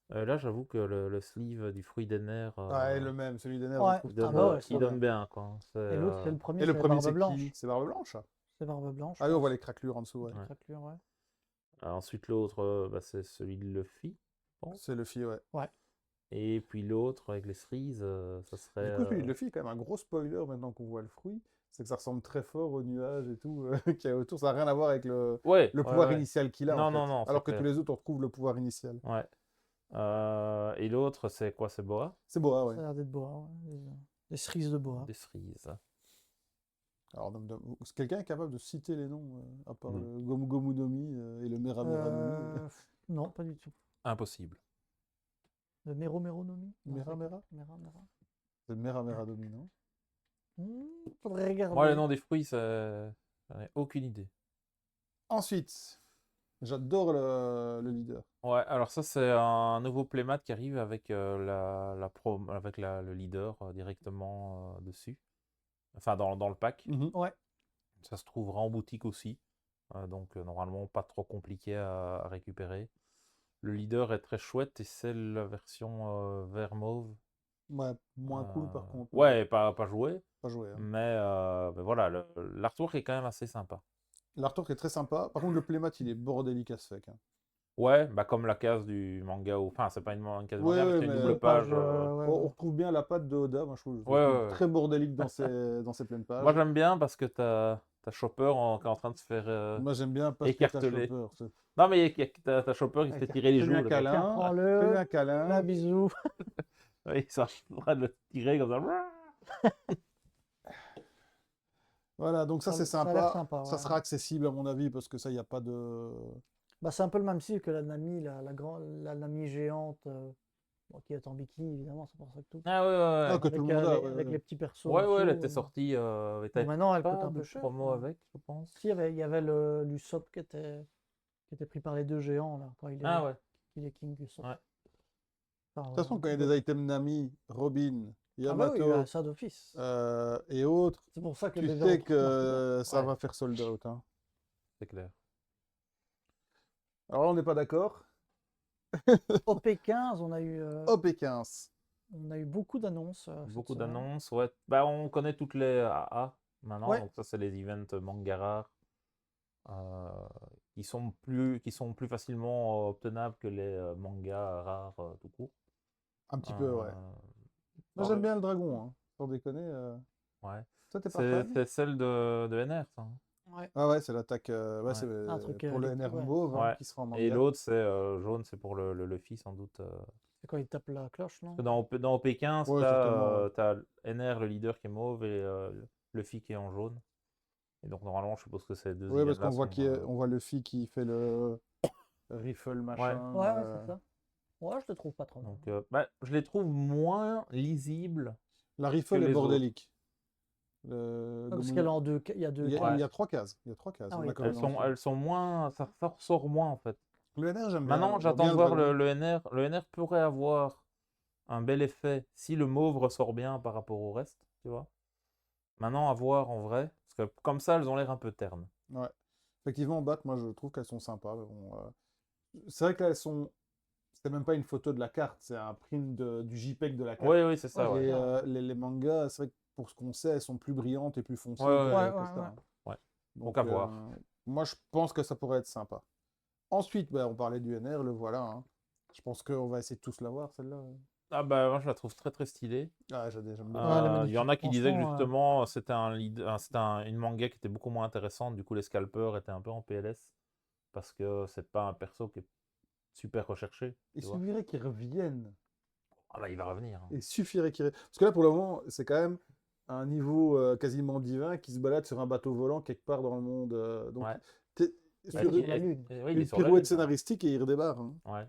Là, j'avoue que le sleeve du fruit des nerfs, Ouais, le même, celui des nerfs, Ouais. je trouve il donne, bah ouais, il ça donne bien. bien, quoi. Et l'autre, c'est le premier, Et le c'est premier, Barbe c'est Blanche. qui? C'est Barbe Blanche, ça? C'est Barbe Blanche. Ah oui, on voit les craquelures en dessous, ouais. Ouais. Craquelure, ouais. Ensuite, l'autre, bah, c'est celui de Luffy, je pense. C'est Luffy, ouais. Et puis l'autre, avec les cerises, ça serait. Du coup, celui de Luffy est quand même un gros spoiler maintenant qu'on voit le fruit. C'est que ça ressemble très fort aux nuages et tout qu'il y a autour. Ça n'a rien à voir avec le Ouais, pouvoir ouais. initial qu'il a, Non, en fait. non, non, c'est Alors que clair. tous les autres, on retrouve le pouvoir initial. Ouais. Et l'autre, c'est quoi? C'est Boa? C'est beau, Ça ouais. a l'air d'être Boa. Ouais. Des cerises de Boa. Des cerises. Alors, est-ce que quelqu'un est capable de citer les noms, à part Non. le Gomu Gomu no Mi et le Mera Mera no Mi? Non, pas du tout. Impossible. Le Mero Mero no Mi? Non, Mera c'est- Mera? Mera Mera. C'est le Mera Mera no Mi, non? Faudrait regarder. Moi, le nom des fruits, j'en ai aucune idée. Ensuite, j'adore le leader. Ouais, alors ça, c'est un nouveau playmat qui arrive avec, avec le leader directement dessus. Enfin, dans le pack. Ouais. Ça se trouvera en boutique aussi. Donc, normalement, pas trop compliqué à récupérer. Le leader est très chouette et c'est la version vert mauve. Ouais, moins cool par contre. Ouais, pas joué. Pas joué. Hein. Mais voilà, l'artwork est quand même assez sympa. L'artwork est très sympa. Par contre, le playmat, il est bordélique à ce fuck. Hein. Ouais, bah comme la case du manga. Enfin, c'est pas une case du Ouais, manga, mais ouais, c'est une mais double page. ouais, On retrouve bien la patte de Oda. Moi, je trouve Ouais. très bordélique dans ses pleines pages. Moi, j'aime bien parce que t'as Chopper qui est en train de se faire Moi, j'aime bien parce que t'as écarteler. Chopper. Non, mais t'as Chopper qui se fait tirer les joues. Fais-lui un le mec. câlin. Tiens, prends-le. Fais-lui un câlin. Un bisou. Ouais, il est en train de le tirer comme ça. Voilà, donc ça, c'est Ça a l'air sympa. sympa, Ça ouais. sera accessible, à mon avis, parce que ça, il n'y a pas de. Bah, c'est un peu le même style que la Nami, la Nami géante, bon, qui est en bikini, évidemment, c'est pour ça que tout. Ah ouais. Ah, que tout le monde a. Avec les petits persos. Ouais, elle dessous, était sortie. Bon, maintenant, elle pas coûte un de peu cher. promo avec, je pense. Si, il y avait l'Usopp qui était pris par les deux géants, là, quand Ah ouais. il est King Usopp. Ouais. De toute façon, quand il y a des items Nami, Robin, Ah bah oui, Yamato ça d'office. et autres, C'est pour ça que tu les sais gens que ça Ouais. va faire sold out. Hein. C'est clair. Alors là, on n'est pas d'accord. Au P15, OP15. on a eu beaucoup d'annonces. cette Beaucoup semaine. d'annonces, ouais. Bah, on connaît toutes les AA maintenant. Ouais. Donc ça, c'est les events manga rares qui sont plus facilement obtenables que les mangas rares tout court. Un petit peu, ouais. Moi, Non, j'aime mais- bien le dragon, hein. Sans déconner. Ouais. Toi, t'es pas C'est fan? c'est celle de NR, ça, hein. Ouais. Ah ouais, c'est l'attaque. Ouais, Ouais. c'est Un truc pour le NR ouais. mauve hein, Ouais. qui sera en Et manga. l'autre, c'est jaune, c'est pour le Luffy, sans doute. C'est quand il tape la cloche, non? Dans OP15, Ouais, certainement. Ouais. t'as NR, le leader, qui est mauve, et Luffy qui est en jaune. Et donc, normalement, je suppose que ces deux Ouais, parce IA-là qu'on voit, sont. on voit Luffy qui fait le rifle machin. Ouais, ouais, c'est ça. Ouais, je te trouve pas trop mal. Donc, je les trouve moins lisibles. La que rifle est les autres. bordélique. Ouais, parce qu'elle est en deux, il y a deux Il y cases. a 3 cases. Il y a 3 cases. Ah On oui, a quand Elles même dans le sont, film. elles sont moins. Ça ressort moins, en fait. Le NR, j'aime bien. Maintenant, J'aime j'attends bien de voir dragon. le NR. Le NR pourrait avoir un bel effet si le mauve ressort bien par rapport au reste, tu vois. Maintenant, à voir en vrai. Parce que comme ça, elles ont l'air un peu ternes. Ouais. Effectivement, Bat, moi, je trouve qu'elles sont sympas. Mais bon, c'est vrai que là, elles sont. C'est même pas une photo de la carte, c'est un print du JPEG de la carte. Oui, oui, c'est ça, Ouais, ouais. Et ça. les mangas, c'est vrai que pour ce qu'on sait, elles sont plus brillantes et plus foncées Ouais, que, ouais, que ouais, ça. ouais. Hein. Ouais. Donc, à voir. moi, je pense que ça pourrait être sympa. Ensuite, on parlait du NR, le voilà. Hein. Je pense qu'on va essayer de tous l'avoir, celle-là. Ah bah, moi, je la trouve très, très stylée. Ah, j'aime bien. Ouais, elle est Il y en magnifique. a qui disaient que Franchement, justement, c'était une manga qui était beaucoup moins intéressante. Du coup, les scalpers étaient un peu en PLS. Parce que c'est pas un perso qui est super recherché. Il Tu vois. suffirait qu'ils reviennent. Ah bah, il va revenir, hein. Il suffirait qu'ils Parce que là, pour le moment, c'est quand même un niveau quasiment divin qui se balade sur un bateau volant quelque part dans le monde. Donc, Ouais. t'es- il sur est sur la Lune. Ouais, il est une sur la pirouette Lune, scénaristique et il redémarre. Hein. hein. Ouais.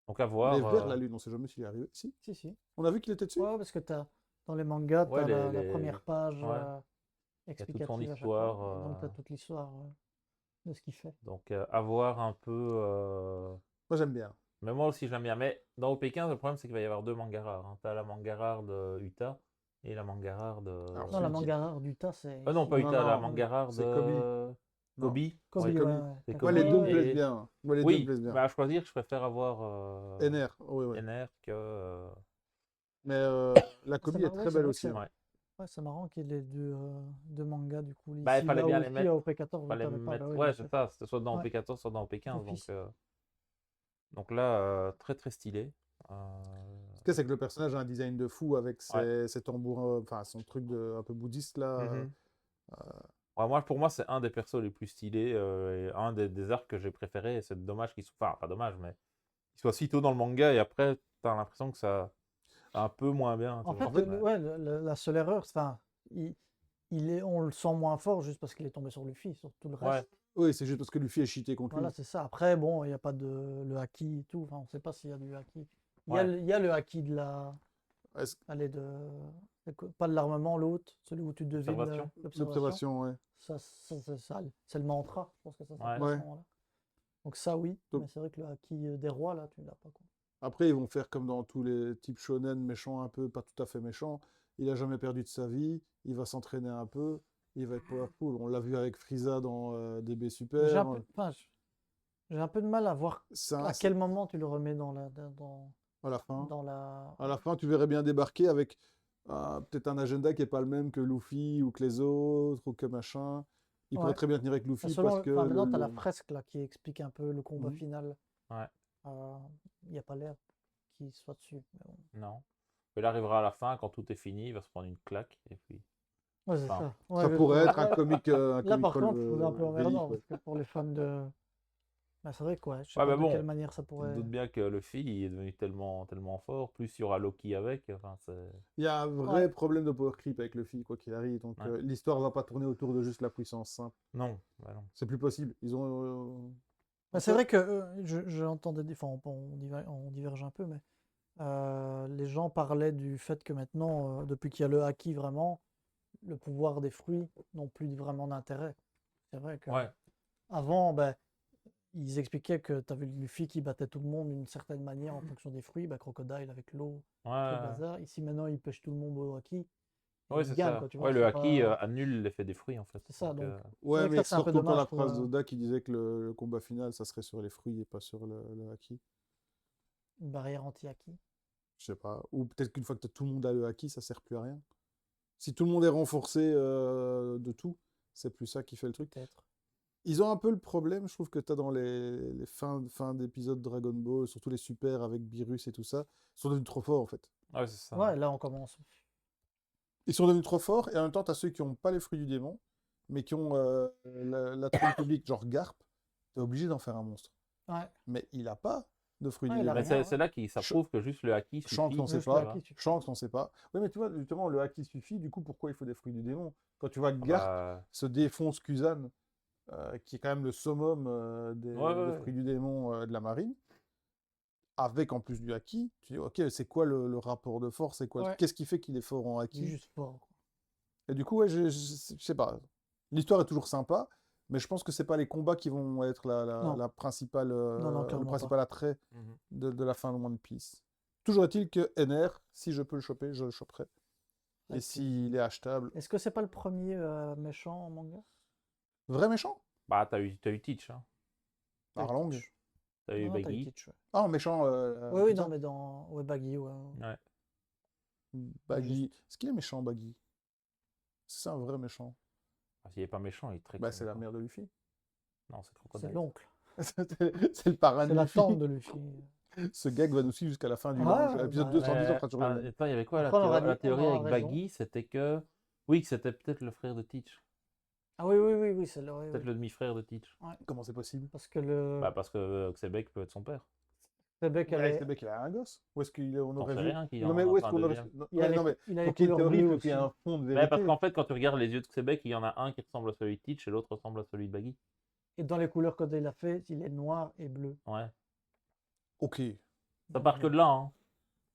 Donc, à Mais voir. vers la Lune, on sait jamais s'il est arrivé. Si. Si, si. On a vu qu'il était dessus. Ouais, parce que dans les mangas, Ouais, t'as la première page ouais. Il y a toute son explicative à chaque fois. histoire. Et donc, t'as toute l'histoire de ce qu'il fait. Donc, à voir un peu. Moi, j'aime bien. Mais moi aussi, j'aime bien. Mais dans OP15, le problème, c'est qu'il va y avoir deux mangas rares, hein. T'as la manga rare de Uta et la manga rare de. Alors, Non, la celui qui- manga rare du tas, c'est. Non, pas Non, Uta, la non, manga rare c'est de. Kobe. Non, Kobe. Kobe, c'est ouais, Kobe. ouais. C'est T'as Moi, les Kobe deux me Kobe, plaisent et- bien. Moi, les deux me Oui, plaisent bien. bah, à choisir, je préfère avoir NR, oui, oui. NR que. Mais la Kobe C'est est marrant, très ouais, c'est belle vrai aussi. que Hein. Ouais. Ouais, c'est marrant qu'il y ait les deux mangas du coup. Bah, il Ici, fallait là bien où les ici, mettre. à OP14, vous Fallait t'avais pas. mettre. Bah oui, Ouais, bien c'est sûr. ça. C'était soit dans Ouais. OP14, soit dans OP15. D'office. Donc là, très très stylé. Ce que c'est que le personnage a un design de fou avec Ouais. ses tambours, enfin son truc un peu bouddhiste là. Mhm. Ouais, pour moi, c'est un des persos les plus stylés et un des arcs que j'ai préférés. Et c'est dommage qu'il soit. Enfin, pas dommage, mais qu'il soit si tôt dans le manga et après, t'as l'impression que ça. Un peu moins bien. En Tu fait, vois. ouais, la seule erreur, enfin, on le sent moins fort juste parce qu'il est tombé sur Luffy, sur tout le Ouais. reste. Oui, c'est juste parce que Luffy est cheaté contre Voilà, lui. c'est ça. Après, bon, il n'y a pas de le haki et tout. Enfin, on ne sait pas s'il y a du haki. Ouais. Il y a le haki de la. Est-ce- Allez, pas de l'armement, l'autre, celui où tu devines L'observation. L'observation, ouais. C'est le mantra. Je pense que ça s'appelle Ouais. à ce moment-là. Donc, ça, oui. Donc- Mais c'est vrai que le haki des rois, là, tu ne l'as pas. Quoi. Après, ils vont faire comme dans tous les types shonen, méchants un peu, pas tout à fait méchants. Il a jamais perdu de sa vie, il va s'entraîner un peu, il va être powerful. On l'a vu avec Frieza dans DB Super. J'ai un peu, enfin, j'ai un peu de mal à voir C'est un- à quel moment tu le remets dans À la fin. dans la. À la fin, tu verrais bien débarquer avec peut-être un agenda qui est pas le même que Luffy ou que les autres ou que machin. Il pourrait Ouais. très bien tenir avec Luffy Selon, parce que enfin, maintenant, tu as la fresque là, qui explique un peu le combat Mhm. final. Ouais. Il n'y a pas l'air qu'il soit dessus. Mais bon. Non. Il arrivera à la fin, quand tout est fini, il va se prendre une claque. Et puis. Ouais, c'est Enfin, ça. Ouais, ça pourrait être un là, comic. là, par contre, je relief, trouve un peu emmerdant ouais. parce que pour les fans de. Bah, c'est vrai quoi. Je sais Ouais, pas mais de bon, quelle manière ça tu te pourrait. doutes bien que Luffy il est devenu tellement, tellement fort. Plus il y aura Loki avec. Enfin, Il y a un vrai Ouais. problème de power creep avec Luffy, quoi qu'il arrive. Donc Ouais. l'histoire va pas tourner autour de juste la puissance simple. Non. Bah non. C'est plus possible. Ils ont. Bah, c'est vrai que j'entendais des. Enfin, on diverge un peu, mais les gens parlaient du fait que maintenant, depuis qu'il y a le haki vraiment, le pouvoir des fruits n'ont plus vraiment d'intérêt. C'est vrai que Ouais. avant, ben, ils expliquaient que tu avais Luffy qui battait tout le monde d'une certaine manière en fonction des fruits, bah, Crocodile avec l'eau, tout le Ouais. bazar. Ici maintenant, il pêche tout le monde au haki. et Ouais, il c'est gagne, ça. quoi, tu vois, ouais, le c'est haki pas- annule l'effet des fruits, en fait. C'est ça, donc. Ouais, vrai que mais ça, il c'est un sort peu tout le temps dommage la pour, phrase d'Oda qui disait que le combat final, ça serait sur les fruits et pas sur le haki. Une barrière anti-haki. Je sais pas. Ou peut-être qu'une fois que tout le monde a le haki, ça sert plus à rien. Si tout le monde est renforcé de tout, c'est plus ça qui fait le truc. Peut-être. Ils ont un peu le problème, je trouve, que tu as dans les fins d'épisodes Dragon Ball, surtout les super avec Beerus et tout ça, ils sont devenus trop forts en fait. Ouais, c'est ça. Ouais, là on commence. Ils sont devenus trop forts, et en même temps, tu as ceux qui n'ont pas les fruits du démon, mais qui ont la trône publique, genre Garp, tu es obligé d'en faire un monstre. Ouais, Mais il n'a pas de fruits Ouais, du il a démon. Mais rien, c'est ouais. là que ça Ch- prouve que juste le haki Shanks, suffit. on sait Juste tu le pas. vois. haki, tu fais. Shanks, on sait pas. Oui, mais tu vois, justement, le haki suffit, du coup, pourquoi il faut des fruits du démon? Quand tu vois Ah Garp bah, se défonce Kuzan, qui est quand même le summum ouais, des ouais. fruits du démon de la marine, avec en plus du haki, tu dis, ok, c'est quoi le rapport de force? C'est quoi, Ouais, qu'est-ce qui fait qu'il est fort en il est haki? juste fort, quoi. Et du coup, ouais, je sais pas. L'histoire est toujours sympa, mais je pense que c'est pas les combats qui vont être Non, la principale, non, le clairement pas. principal attrait Mhm. de la fin de One Piece. Toujours est-il que NR, si je peux le choper, je le choperai. Et Avec s'il est achetable, Est-ce que c'est pas le premier méchant en manga? vrai méchant? Bah, t'as eu Teach, hein. T'as eu Arlong. Teach. T'as eu Non, non, t'as eu Baggy. Teach, ouais. Ah, méchant, Oui, oui, non, putain. mais dans. Ouais, Baggy, ouais. Ouais. Baggy. Juste. Est-ce qu'il est méchant, Baggy? C'est un vrai méchant. Ah, s'il est pas méchant, il est très Bah, très c'est la méchant. mère de Luffy. Non, c'est C'est Crocodile. l'oncle. C'est le parrain C'est de la Luffy. tante de Luffy. Ce gag va nous suivre jusqu'à la fin du Ouais, manche. ouais, Épisode bah, 210, on fera toujours le même. Attends, il y avait quoi après, la on théorie aura avec raison. Baggy? C'était que. Oui, que c'était peut-être le frère de Teach. Ah oui, oui, oui, oui, c'est le. Oui, Peut-être oui. le demi-frère de Teach. Ouais. Comment c'est possible? Parce que le. Bah, parce que Xebec peut être son père. Québec, elle est. C'est qu'il a un gosse. Où est-ce qu'on T'en aurait sais vu? rien qu'il Non, en mais a où est-ce un qu'on aurait. deuxième. Non, Il a ouais, les, non, mais il a pour les qu'il y ait une couleurs théorie, il bleues faut qu'il y ait aussi. un fond de Mais parce vérité. qu'en fait, quand tu regardes les yeux de Xebec, il y en a un qui ressemble à celui de Teach et l'autre ressemble à celui de Baggy. Et dans les couleurs qu'il a fait, il est noir et bleu. Ouais. Ok. Ça Donc, part que de là, hein.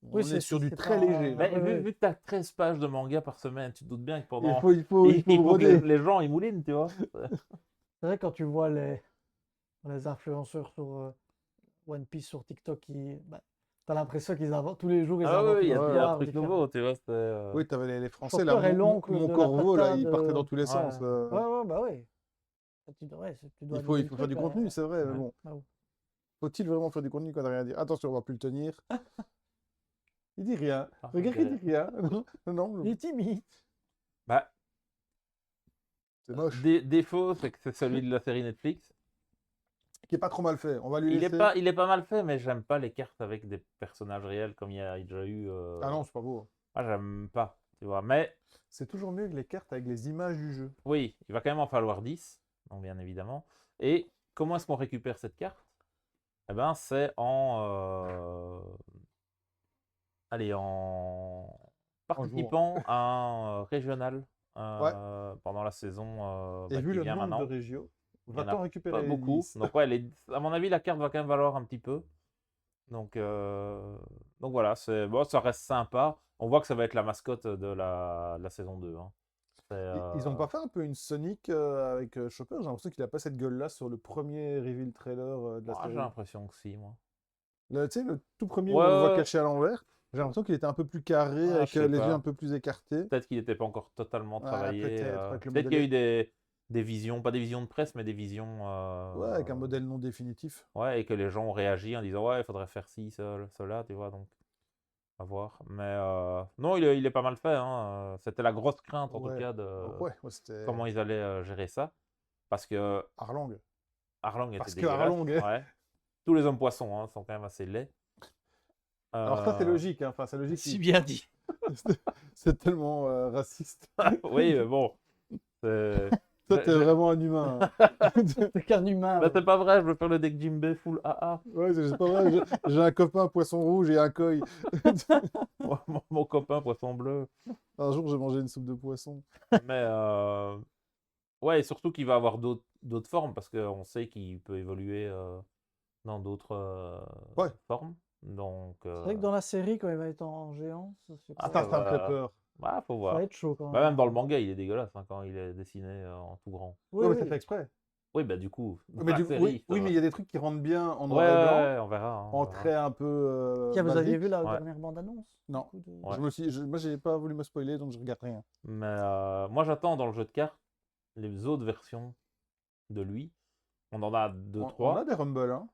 oui, On est sur du c'est très pas. léger, là. Mais Oui, oui. vu que tu as 13 pages de manga par semaine, tu te doutes bien que Il pendant. faut, il faut, il faut Il faut que broder. les gens ils moulinent, tu vois. C'est vrai, quand tu vois les influenceurs sur One Piece sur TikTok, t'as l'impression qu'ils inventent tous les jours, ils Ah oui, inventent il une y a un histoire truc différente. nouveau, tu vois. Oui, t'avais les Français, là. Chopper est l'oncle Mon de la corbeau, là, tata il partait dans de. tous les Ouais. sens. Ouais, ouais, bah oui. Tu dois Il animer le faut faire truc, du contenu, c'est vrai, mais Ouais. bon. Bah oui. Faut-il vraiment faire du contenu quand on n'a rien à dire? Attention, on va plus le tenir. Il dit rien. Ah, Regarde, il dit rien. Non, non, Il est timide. Bah, c'est moche. défaut, c'est que c'est celui de la série Netflix. Qui est pas trop mal fait. On va lui laisser. Il est pas mal fait, mais j'aime pas les cartes avec des personnages réels comme il y a déjà eu. Ah non, c'est pas beau. Moi, j'aime pas, tu vois. Mais C'est toujours mieux que les cartes avec les images du jeu. oui, il va quand même en falloir 10, donc bien évidemment. Et comment est-ce qu'on récupère cette carte? Eh ben, c'est allez, en participant à un régional Ouais. pendant la saison Et vu qui le vient nombre maintenant. de régios, Il y en va-t-on a récupérer pas les beaucoup. 10? Donc, ouais, à mon avis, la carte va quand même valoir un petit peu. Donc voilà, bon, ça reste sympa. On voit que ça va être la mascotte de la saison 2. Hein. Ils ont pas fait un peu une Sonic avec Chopper? J'ai l'impression qu'il a pas cette gueule-là sur le premier reveal trailer de la Moi, j'ai série. l'impression que si, moi. Tu sais, le tout premier où Ouais, on le voit ouais, caché à l'envers, j'ai l'impression qu'il était un peu plus carré, ah, avec je sais les yeux un pas. peu plus écartés. Peut-être qu'il n'était pas encore totalement Ouais, travaillé. peut-être, avec le Peut-être qu'il y a modèle. eu des visions, pas des visions de presse, mais des visions. Ouais, avec un modèle non définitif. Ouais, et que les gens ont réagi en disant ouais, il faudrait faire ci, cela, tu vois, donc à voir. Mais non, il est pas mal fait. Hein. C'était la grosse crainte en tout Ouais. cas de Ouais, c'était comment ils allaient gérer ça. Parce que Arlong. Arlong était Parce que dégueulasse. Arlong est- Ouais. Tous les hommes poissons hein, sont quand même assez laids. Alors ça, c'est logique, hein. Enfin, c'est logique. Si bien dit. C'est tellement raciste. Oui, mais bon. c'est- Toi, t'es je- vraiment un humain. Hein. C'est qu'un humain. Bah, ouais. c'est pas vrai, je veux faire le deck Jimbei full AA. Ouais, c'est pas vrai. J'ai un copain poisson rouge et un koi. Mon copain poisson bleu. Un jour, j'ai mangé une soupe de poisson. Mais ouais, et surtout qu'il va avoir d'autres formes parce qu'on sait qu'il peut évoluer dans d'autres Ouais. formes. Donc, C'est vrai que dans la série, quand il va être en géant, Ah, Ça me fait peur. bah, faut ça voir. va être chaud quand Bah, même. même dans le manga, il est dégueulasse hein, quand il est dessiné en tout grand. Oui, Ouais, mais oui. c'est fait exprès. Oui, bah du coup, dans Mais la série, ça oui, va. mais il y a des trucs qui rentrent bien en Ouais, noir et blanc, ouais, on verra. Hein, on en verra. traits un peu Tiens, vous aviez basiques. vu la Ouais. dernière bande-annonce? Non. Du coup, de- Ouais. Moi, j'ai pas voulu me spoiler, donc je regarde rien. Mais moi, j'attends dans le jeu de cartes les autres versions de lui. On en a deux, On trois. a des Rumble, hein.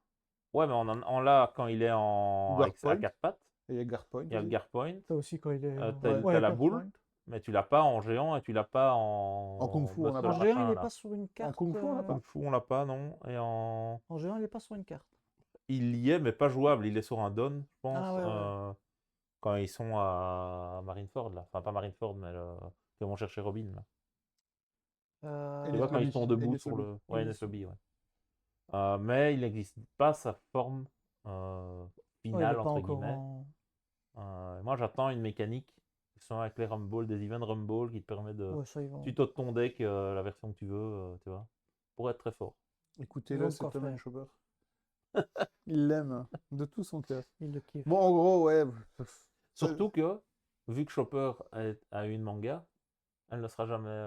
Ouais, mais on l'a quand il est à Guardpoint. 4 pattes. Et il y a Guardpoint Il y a le aussi. Guardpoint. T'as aussi quand il est. T'as ouais, la Card boule, Point. mais tu l'as pas en géant et tu l'as pas en. En Kung Fu, on a muscle pas. En géant, il machin, n'est là. pas sur une carte. Kung Fu, on l'a pas. Kung Fu, on l'a pas, non. Et en. En géant, il n'est pas sur une carte. Il y est, mais pas jouable. Il est sur un don, je pense. Ah, ouais, ouais. quand ils sont à Marineford, là. Enfin, pas Marineford, mais ils vont chercher Robin, là. Et Tu les vois, quand ils lobbies. sont Et debout les sur lobbies. le... Ouais, les Nest Lobby, ouais. Mais il n'existe pas sa forme il n'est finale, pas entre encore guillemets. en. Moi, j'attends une mécanique qui sont avec les Rumble, des events Rumble qui te permet de Ouais, ça, ils vont. tuto de ton deck, la version que tu veux, tu vois, pour être très fort. Ils Écoutez-le, ont de cet quoi homme faire. Chopper. Il l'aime hein, de tout son cœur. Ils le kiffent. Bon, en gros, ouais. Surtout que, vu que Chopper a une manga, elle ne sera jamais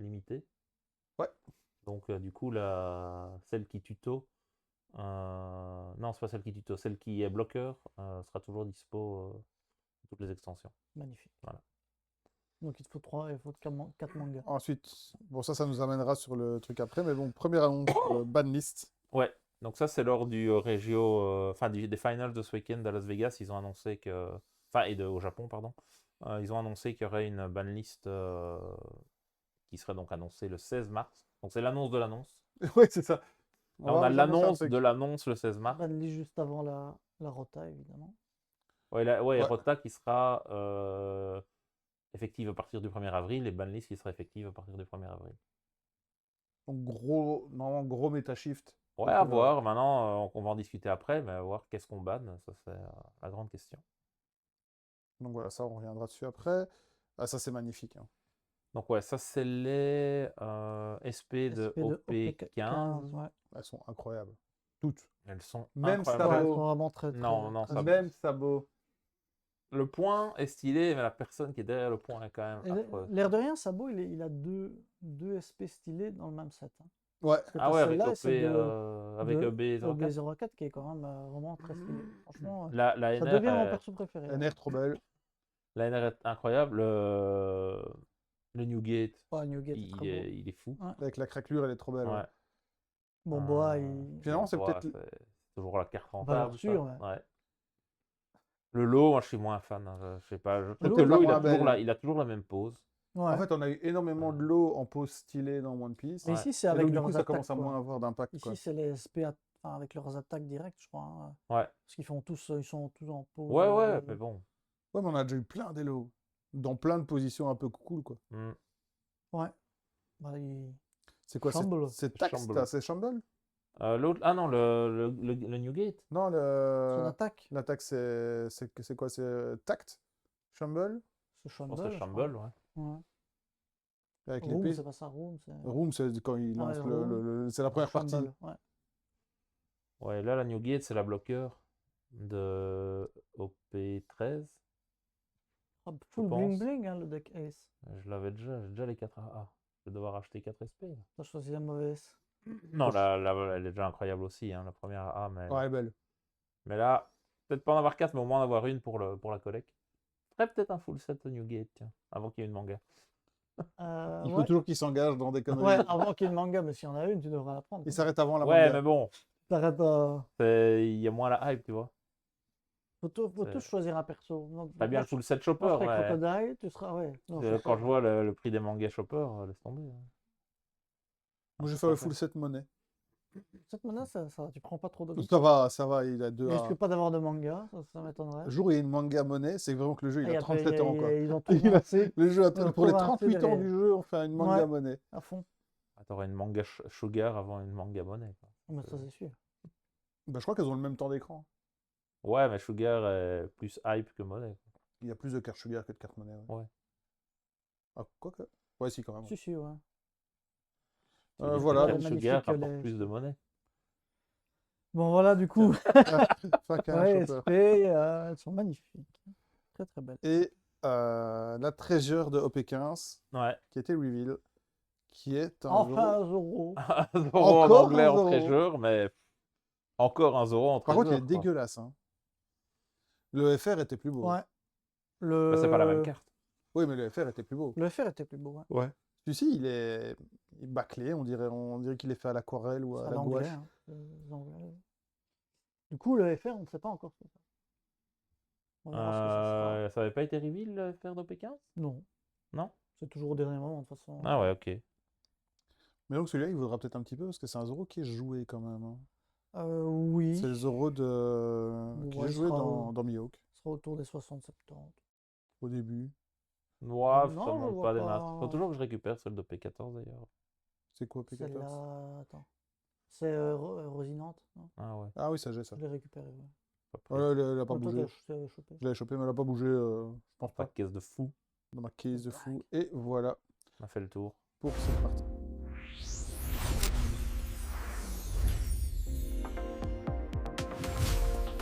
limitée. Ouais. Donc, du coup, celle qui tuto, non, c'est pas celle qui tuto, celle qui est bloqueur sera toujours dispo toutes les extensions. Magnifique. Voilà. Donc il te faut 4 mangas. Ensuite, bon, ça nous amènera sur le truc après. Mais bon, première annonce banlist. Ouais, donc ça c'est lors du Regio, enfin des finals de ce week-end à Las Vegas, ils ont annoncé que, enfin au Japon pardon, ils ont annoncé qu'il y aurait une banlist qui serait donc annoncée le 16 mars. Donc c'est l'annonce de l'annonce. Ouais, c'est ça. Là, on va a vous annoncer un l'annonce truc. de l'annonce le 16 mars. Banlist juste avant la Rota, évidemment. Ouais, ouais, Ouais. Rota qui sera effective à partir du 1er avril et banlist qui sera effective à partir du 1er avril. Donc, normalement, gros méta-shift. Ouais, à voir. Maintenant, on va en discuter après, mais à voir qu'est-ce qu'on banne. Ça, c'est la grande question. Donc voilà, ça, on reviendra dessus après. Ah, ça, c'est magnifique. Hein. Donc, ouais, ça, c'est les SP de OP15. ouais. Elles sont incroyables. Toutes. Elles sont Même incroyables. Ouais, Sabo. elles sont vraiment très, très, Non, non, très ça- Même Sabo. Le point est stylé, mais la personne qui est derrière le point est quand même Et affreuse. l'air de rien, Sabo, il a deux SP stylés dans le même set. Hein. Ouais. Parce que Ah t'as ouais, avec celle-là et OP, celle avec de EB04. OB04 qui est quand même vraiment très stylée. Franchement, La ça NR, devient mon perso préféré. hein. NR trop belle. la NR est incroyable. Le Newgate, Ouais, Newgate est très beau. il est fou. Ouais. Avec la craquelure, elle est trop belle. Ouais. Ouais. Bon, Boa, il. Finalement, c'est Boa, peut-être. c'est toujours la carte Valeur rentable. sûre, ça. ouais. Ouais. Le lot, moi, je suis moins fan. Hein. Je sais pas. Je trouve lot, que le lot, la il a, moins toujours belle. il a toujours la même pose. Ouais. En fait, on a eu énormément de lots en pose stylée dans One Piece. Mais Ouais. ici, c'est Et avec donc, du leurs coup, ça attaques. commence à quoi. moins avoir d'impact. Ici, Quoi. c'est les SP enfin, avec leurs attaques directes, je crois. Hein. Ouais. Parce qu'ils font tous, ils sont tous en pause. Ouais, ouais, mais bon. Ouais, mais on a déjà eu plein d'élos. Dans plein de positions un peu cool, quoi. Hmm. Ouais. Bah, C'est quoi Shamble. C'est Tax, Shamble. c'est Shamble L'autre, ah non, le Newgate. Non, Son attaque, l'attaque, c'est quoi? C'est Tact Shamble c'est Je pense que Shamble. c'est je crois. Shamble, ouais. Ouais. Avec Room, l'épée. c'est pas ça, Room. C'est Room, c'est quand il Ah lance ouais, Room. c'est la première partie. Shamble, ouais. Ouais, là, la Newgate, c'est la bloqueur de OP13. Ah, full pense. bling bling, hein, le deck Ace. Je l'avais déjà, j'ai déjà les 4 AA. Je vais devoir acheter 4 SP. là. T'as choisi la mauvaise. Non, elle est déjà incroyable aussi, hein, la première AA. Ouais, elle est belle. Mais là, peut-être pas en avoir 4, mais au moins en avoir une pour la collecte. Je ferais peut-être un full set Newgate, tiens, avant qu'il y ait une manga. Il faut Ouais. toujours qu'il s'engage dans des conneries. Ouais, avant qu'il y ait une manga, mais s'il y en a une, tu devrais la prendre. Il s'arrête avant la Ouais, manga. mais bon, T'arrêtes à. il y a moins la hype, tu vois. Faut tous choisir un perso. Donc, T'as bien moi, le full set je Chopper, ferais mais Crocodile, tu seras. Ouais. Non, quand Chopper. je vois le prix des mangas Chopper, laisse tomber. hein. Moi, je vais c'est faire le pas full set monnaie. Cette menace, ça, tu prends pas trop de. Ça va, il a deux. Il risque pas d'avoir de manga, ça m'étonnerait. Le jour où il y a une manga monnaie, c'est vraiment que le jeu, il Ah, a 37 ans, quoi. Ils ont tout Il a- rincé Le jeu, Ils ont pour les tout rincé 38 ans derrière. du jeu, on fait une manga Ouais. monnaie. à fond. Ah, t'aurais une manga Sugar avant une manga monnaie. quoi. Ah, mais ça, c'est sûr. Bah, je crois qu'elles ont le même temps d'écran. Ouais, mais Sugar est plus hype que monnaie. quoi. Il y a plus de cartes Sugar que de cartes monnaie. Ouais. Ah, quoi que. Ouais, si, quand même. Si, si, ouais. Tu veux dire que voilà, les donc- Sugar magnifique, rapportent les- plus de monnaie. Bon, voilà, du coup. Fuck, un Ouais, Chopper. SP, elles sont magnifiques. Très, très belles. Et la Treasure de OP15, Ouais. qui était reveal, qui est un Enfin, Zoro. un Zoro. Un Zoro en Encore anglais un en Zoro. treasure, mais encore un Zoro en Par treasure. contre, il est quoi. dégueulasse. Hein. Le FR était plus beau. Ouais. Bah, c'est pas la même carte. Oui, mais le FR était plus beau. Le FR était plus beau. Ouais. Ouais. Celui-ci, il est bâclé, on dirait qu'il est fait à l'aquarelle ou C'est à à la l'anglais. gouache. Hein. Les Anglais. Du coup, le FR, on ne sait pas encore ce que c'est. On verra ce que ça sera. Ça avait pas été reveal le FR d'OP15? Non. Non? C'est toujours au dernier moment, de toute façon. Ah ouais, ok. Mais donc celui-là, il vaudra peut-être un petit peu, parce que c'est un Zoro qui est joué quand même. Hein. Oui. C'est le Zoro qui Ouais, est il joué sera, dans Mihawk. Ce sera autour des 60-70. au début. Moi, Non, ça je monte vois pas des pas. masses. Faut toujours que je récupère celle de P14 d'ailleurs. C'est quoi P14? Celle-là, attends. C'est Rosinante, non? Ah ouais, Ah oui, ça j'ai ça. Je l'ai récupérée. Ouais. pas pris. Ouais, elle a pas Ouais, toi, bougé. t'as chopé. Je l'avais chopé, mais elle a pas bougé, je pense Pas pas, de caisse de fou. dans ma case de fou. Et voilà On a fait le tour. pour cette partie.